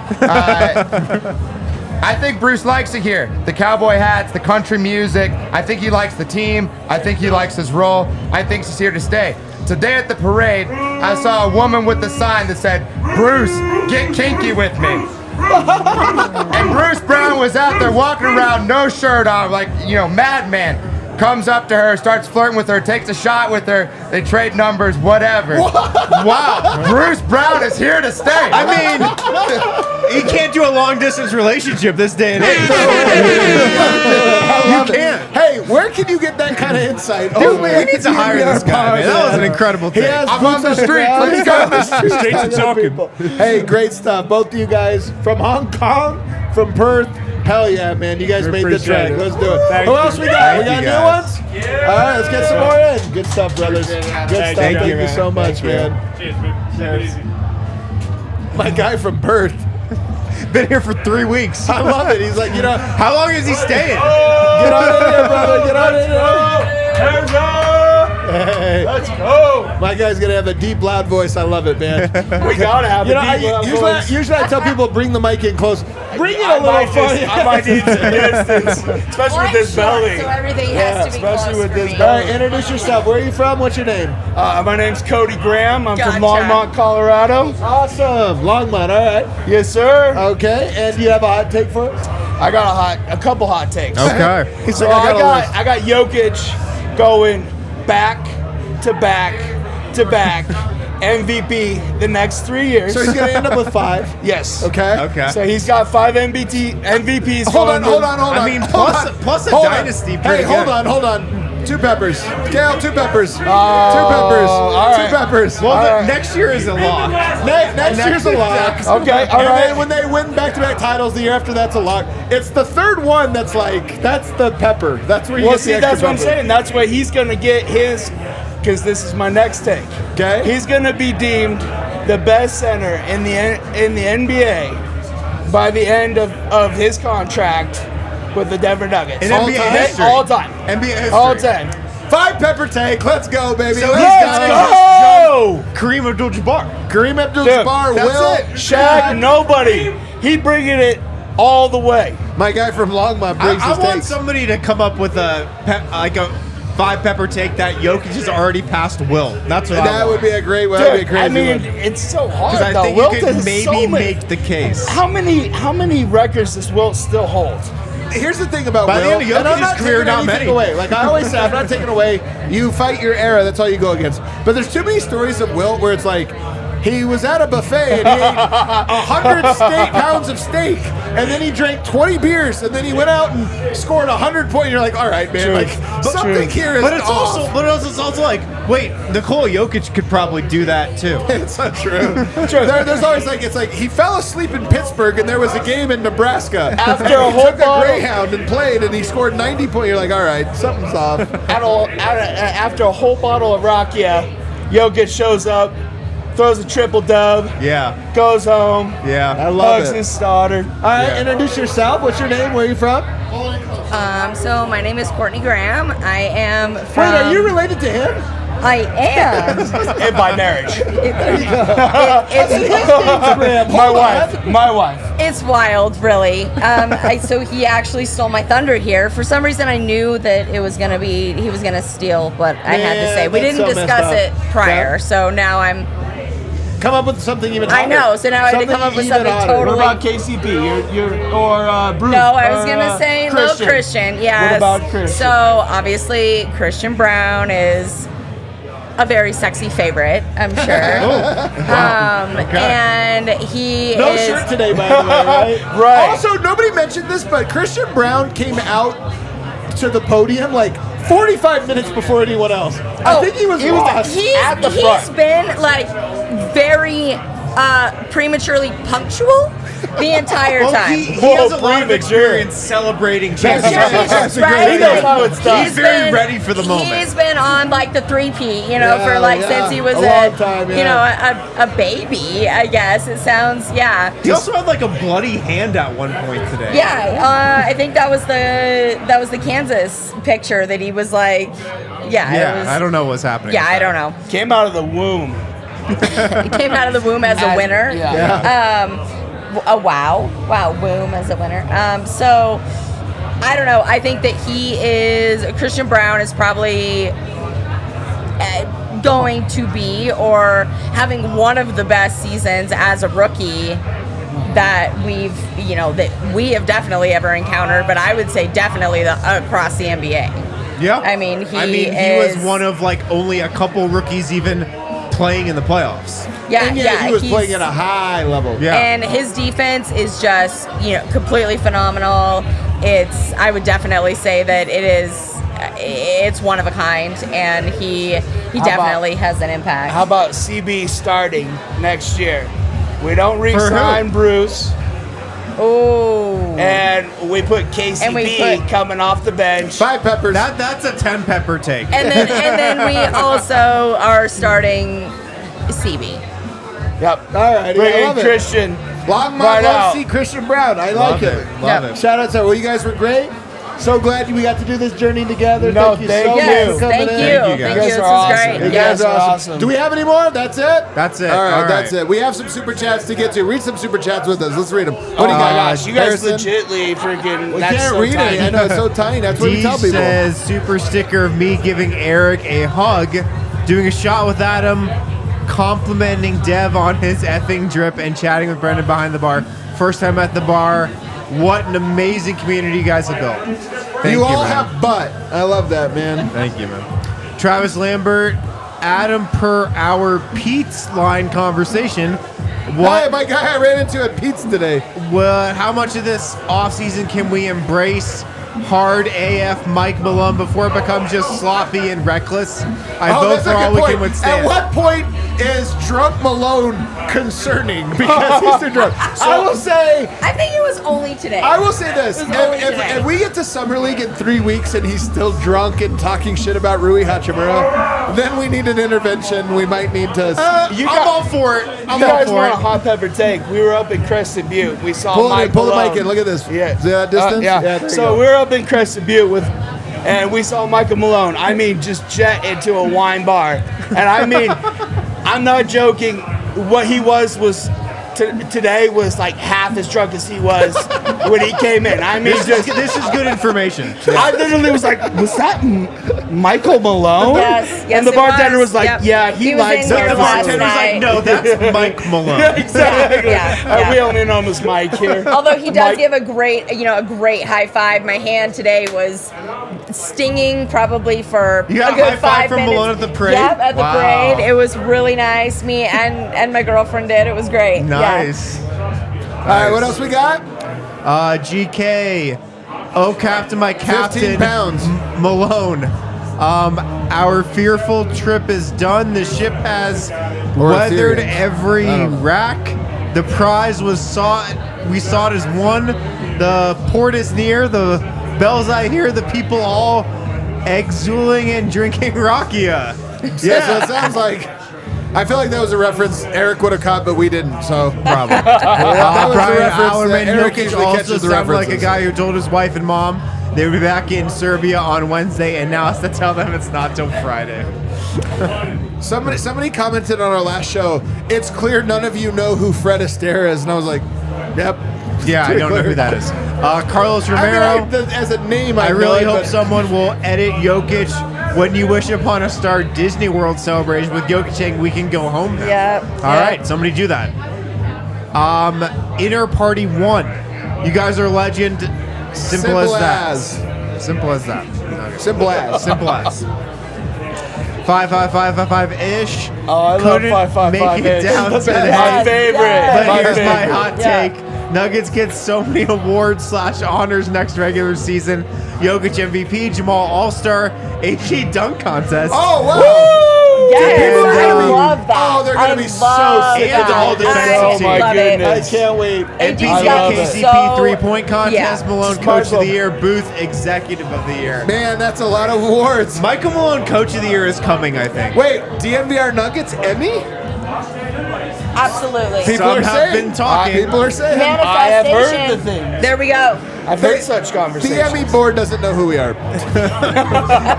I think Bruce likes it here. The cowboy hats, the country music. I think he likes the team. I think he likes his role. I think he's here to stay. Today at the parade, I saw a woman with a sign that said, "Bruce, get kinky with me." And Bruce Brown was out there walking around, no shirt on, like, madman. Comes up to her, starts flirting with her, takes a shot with her. They trade numbers, whatever. Wow, Bruce Brown is here to stay. I mean, you can't do a long distance relationship this day and age. You can't. Hey, where can you get that kind of insight? Dude, we need to hire this guy, man. That was an incredible thing. I'm on the street. Let's go. Streets are talking. Hey, great stuff. Both of you guys from Hong Kong, from Perth. Hell yeah, man. You guys made the track. Let's do it. Who else we got? We got new ones? Yeah. All right, let's get some more in. Good stuff, brothers. Good stuff. Thank you so much, man. Cheers, My guy from Perth. Been here for 3 weeks. I love it. He's like, how long is he staying? Get on in here, brother. Get on in here. Hey. Let's go. My guy's gonna have a deep, loud voice. I love it, man. We gotta have a deep, loud voice. Usually I tell people bring the mic in close. Bring it a little funny. I might need some distance, especially with this belly. So everything has to be especially close with for this me. All belly. right, introduce yourself. Where are you from? What's your name? My name's Cody Graham. I'm Gotcha. from Longmont, Colorado. Awesome. Longmont, all right. Yes, sir. Okay, and do you have a hot take for us? I got a couple hot takes. Okay. So I got Jokic going back to back to back MVP the next 3 years. So he's going to end up with 5. Yes. Okay. So he's got 5 MVPs. Hold on. I mean, plus a dynasty. Hey, hold on. 2 peppers. Gail, 2 peppers. 2 peppers. All right. 2 peppers. Well, next year is a lock. Next year's a lock. Okay, all and right. then when they win back-to-back titles the year after, that's a lock. It's the third one that's the pepper. That's where you get the extra that's what I'm pepper. saying. That's where he's going to get his, because this is my next take. Okay. He's going to be deemed the best center in the NBA by the end of his contract with the Denver Nuggets. In NBA history. All time. NBA history. All time. 5 pepper take. Let's go, baby. So Let's go! Kareem Abdul-Jabbar. Kareem Abdul-Jabbar Dude, will. Shaq, nobody. He bringing it all the way. My guy from Longmont brings I his want takes. somebody to come up with a 5 pepper take that Jokic has already passed Will. That's what I That want. would be a great one. Dude, That'd be a crazy I mean, one. it's so hard. Because I though. think Wilt you could has maybe so many- make the case. How many records does Wilt still hold? Here's the thing about By the Will, end of and I'm Jokic's not career, taking not anything many. away. Like I always say, I'm not taking away. You fight your era. That's all you go against. But there's too many stories of Wilt where it's like he was at a buffet and he ate 100 pounds of steak, and then he drank 20 beers, and then he went out and scored 100 points. And you're like, all right, man, like something here is But it's off. also like, wait, Nikola Jokic could probably do that too. It's not true. There's always it's like he fell asleep in Pittsburgh and there was a game in Nebraska. After and a he whole took bottle- a Greyhound and played and he scored 90 points. You're like, all right, something's off. After a whole bottle of Rakia, Jokic shows up, throws a triple dub, Yeah. goes home, Yeah. I love hugs it. his daughter. All right, introduce yourself. What's your name? Where are you from? So my name is Courtney Graham. I am from. Wait, are you related to him? I am. And by marriage. My wife. It's wild, really. So he actually stole my thunder here. For some reason, I knew that he was gonna steal what I had to say. We didn't discuss it prior, so now I'm. Come up with something even hotter. I know, so now I had to come up with something totally. What about KCP? Or Bruce? No, I was gonna say Little Christian. Yes. What about Christian? So obviously, Christian Brown is a very sexy favorite, I'm sure. And he No is. shirt today, by the way, right? Also, nobody mentioned this, but Christian Brown came out to the podium like 45 minutes before anyone else. I think he was lost at the front. He's been like very prematurely punctual the entire time. He has a lot of experience celebrating championships. Right? He knows how it's done. He's very been- ready for the moment. He's been on like the 3P, for like since he was a long time, a baby, I guess. It sounds, He also had like a bloody hand at one point today. Yeah, I think that was the Kansas picture that he was like, it was, I don't know what's happening. Yeah, I don't know. Came out of the womb. He came out of the womb as a winner. Womb as a winner. So I don't know. I think that Christian Brown is probably going to be or having one of the best seasons as a rookie that we have definitely ever encountered. But I would say definitely across the NBA. Yeah. I mean, he was one of like only a couple rookies even playing in the playoffs. He was playing at a high level. Yeah. And his defense is just, completely phenomenal. I would definitely say that it's one of a kind, and he definitely has an impact. How about CB starting next year? We don't re-sign Bruce. Oh. And we put KCP coming off the bench. 5 peppers. That's a 10 pepper take. And then we also are starting CB. Yep. All right. Bring I in love it. Christian. Long right out. see Christian Brown. I like it. Love it. Shout out to you guys were great. So glad we got to do this journey together. No, thank you thank so you. much for coming Thank in. you. Thank you, guys. This is awesome. great. You guys are awesome. Do we have any more? That's it? That's it. All right, All right. that's it. We have some super chats to get to. Read some super chats with us. Let's read them. What do Oh you my got? gosh, you guys Harrison? legitly freaking. We that's can't so read tiny. it. I know, it's so tiny. That's what we D tell people. says super sticker of me giving Eric a hug, doing a shot with Adam, complimenting Dev on his effing drip, and chatting with Brendan behind the bar. First time at the bar. What an amazing community you guys have built. Thank you all man. have butt. I love that, man. Thank you, man. Travis Lambert, Adam per hour Pete's line conversation. Hi, my guy I ran into at Pete's today. Well, how much of this offseason can we embrace hard AF Mike Malone before it becomes just sloppy and reckless? I vote that's for a all good we point. can withstand. At what point is drunk Malone concerning because he's too drunk? I will say. I think it was only today. I will say this: It was only today. if we get to Summer League in 3 weeks and he's still drunk and talking shit about Rui Hachimura, then we need an intervention. We might need to. I'm all for it. You guys want a hot pepper take? We were up in Crested Butte. We saw Pull Mike the Malone. mic in. Look at this. Yeah. See that distance? Yeah. there you So go. we were up in Crested Butte and we saw Michael Malone. I mean, just jet into a wine bar, and I mean, I'm not joking. What he was today was like half as drunk as he was when he came in. I mean, this is good information. I literally was like, was that Michael Malone? Yes, and the it bartender was like, Yep. yeah, he was likes in here it. The bartender was like, no, that's Mike Malone. Exactly. Yeah. We only know him as Mike here. Although he does Mike- give a great high five. My hand today was stinging probably for You got a good a high five 5 from minutes. Malone at the parade? Yep, at the Wow. parade. It was really nice. Me and my girlfriend did. It was great. Nice. All right, what else we got? GK. Oh, Captain, my 15 captain. pounds. Malone. Our fearful trip is done. The ship has Or weathered Ethereum. every I don't know. rack. The prize was sought. We saw it as one. The port is near. The bells I hear. The people all exuling and drinking rakia. Yeah, so it sounds like. I feel like that was a reference Eric would have caught, but we didn't. So Probably. that was a Brian reference that Allerman Eric Jokic usually also catches the sounded like a references. guy who told his wife and mom, They will be back in Serbia on Wednesday, and now it's to tell them it's not till Friday. Somebody commented on our last show, it's clear none of you know who Fred Astaire is. And I was like, yep. Yeah, I don't know who that is. Carlos Romero. I mean, as a name, I really hope someone will edit Jokic when you wish upon a star Disney World celebration with Jokic saying we can go home now. Yep. All right, somebody do that. Inner Party 1. You guys are legend. Simple as that. Simple as that. Simple as. Simple as. 5-5-5-5-5-ish. Oh, I love 5-5-5-ish. Make it down That's today. my favorite. But My here's my favorite. hot take. Nuggets get so many awards/honors next regular season. Jokic MVP, Jamal All-Star, AG dunk contest. Oh, wow. Yes, And, I love that. Oh, they're going to be so sick and of the whole defensive team. Oh, my goodness. I can't wait. And AG's got KCP three-point contest, yeah. Malone Coach of the Year, Booth Executive of the Year. Man, that's a lot of awards. Michael Malone Coach of the Year is coming, I think. Wait, DNVR Nuggets Emmy? Absolutely. Some have been talking. People are saying. I have heard the thing. There we go. I've heard such conversations. The Emmy board doesn't know who we are.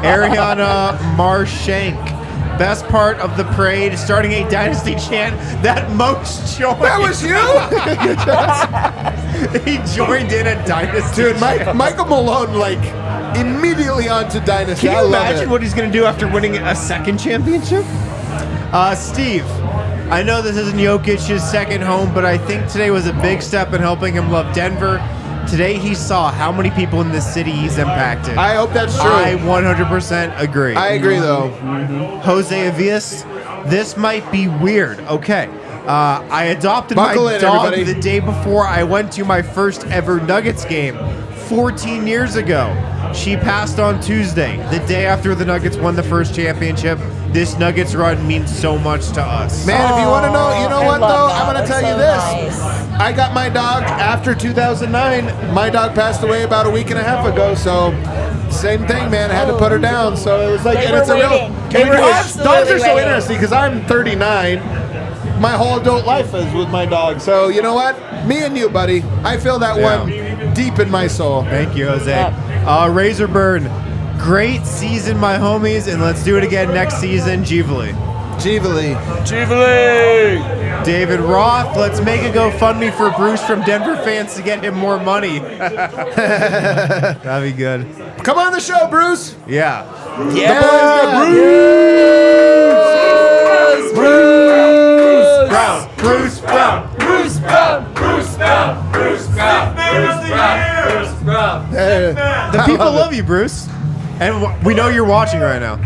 Ariana Marshank. Best part of the parade, starting a dynasty chant that most joined. That was you? He joined in a dynasty Dude, chant. Michael Malone, immediately onto dynasty. Can I you love imagine it. what he's going to do after winning a second championship? Steve, I know this isn't Jokic's second home, but I think today was a big step in helping him love Denver. Today he saw how many people in this city he's impacted. I hope that's true. I 100% agree. I agree, though. Jose Avias, this might be weird. Okay. I adopted Buckle my in, dog everybody. the day before I went to my first ever Nuggets game 14 years ago. She passed on Tuesday, the day after the Nuggets won the first championship. This Nuggets run means so much to us. Man, if you want to know, you know I what, love though? that. I'm going to That's tell you so this. nice. I got my dog after 2009. My dog passed away about a week and a half ago, so same thing, man. I had to put her down. So it was like, They and were it's a real. waiting. and They were dogs absolutely are so waiting. interesting because I'm 39. My whole adult life is with my dog. So you know what? Me and you, buddy. I feel that one deep in my soul. Thank you, Jose. Razorburn, great season, my homies, and let's do it again next season. Jivali. David Roth, let's make a GoFundMe for Bruce from Denver fans to get him more money. That'd be good. Come on the show, Bruce. Yeah. Yeah. Bruce Brown. The people love you, Bruce. And we know you're watching right now.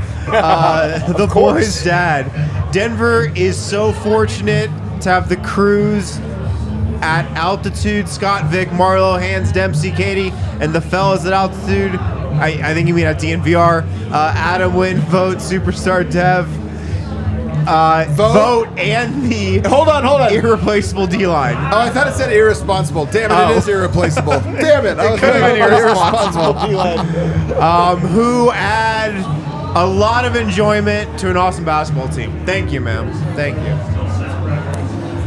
The boys' dad. Denver is so fortunate to have the crews at Altitude. Scott, Vic, Marlo, Hans, Dempsey, Katie, and the fellas at Altitude. I think you mean at DNVR. Adam, Wynn, Vogt, Superstar Dev. Vogt and the Hold on. irreplaceable D-line. Oh, I thought it said irresponsible. Damn it, it is irreplaceable. Damn it. I was could've been irresponsible. Who add a lot of enjoyment to an awesome basketball team. Thank you, ma'am. Thank you.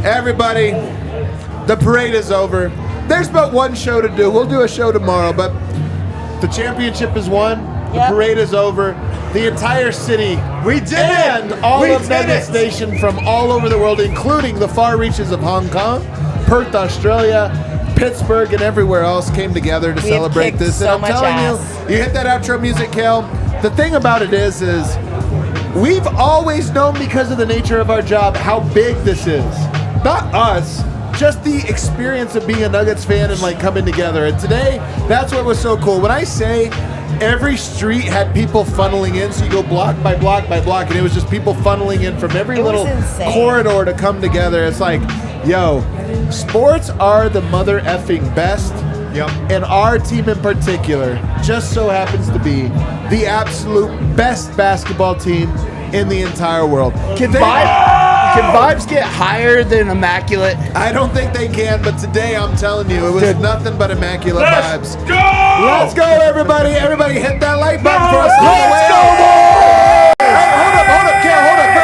Everybody, the parade is over. There's but one show to do. We'll do a show tomorrow, but the championship is won. The parade is over. The entire city. We did and it! all We of did Nuggets it! Nation from all over the world, including the far reaches of Hong Kong, Perth, Australia, Pittsburgh, and everywhere else came together to We have celebrate kicked this. so And I'm much telling ass. you hit that outro music, Kale. The thing about it is we've always known because of the nature of our job how big this is. Not us, just the experience of being a Nuggets fan and coming together. And today, that's what was so cool. When I say every street had people funneling in, so you go block by block by block, and it was just people funneling in from every little insane. corridor to come together. It's like, yo, sports are the mother effing best. Yep. And our team in particular just so happens to be the absolute best basketball team in the entire world. Can vibes get higher than immaculate? I don't think they can, but today I'm telling you, it was nothing but immaculate vibes. Go! Let's go, everybody! Everybody, hit that like button for us. Let's go, Hey, hold up, Kale, hold up.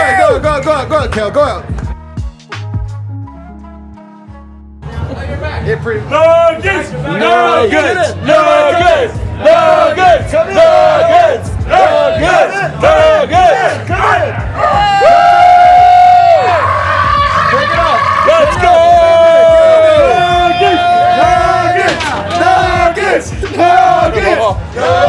Go, Kale, go out. Hit pretty. Nuggets! Nuggets! Nuggets! Nuggets! Nuggets! Nuggets! Nuggets! Come in! Take it off! Let's go! Nuggets! Nuggets! Nuggets! Nuggets!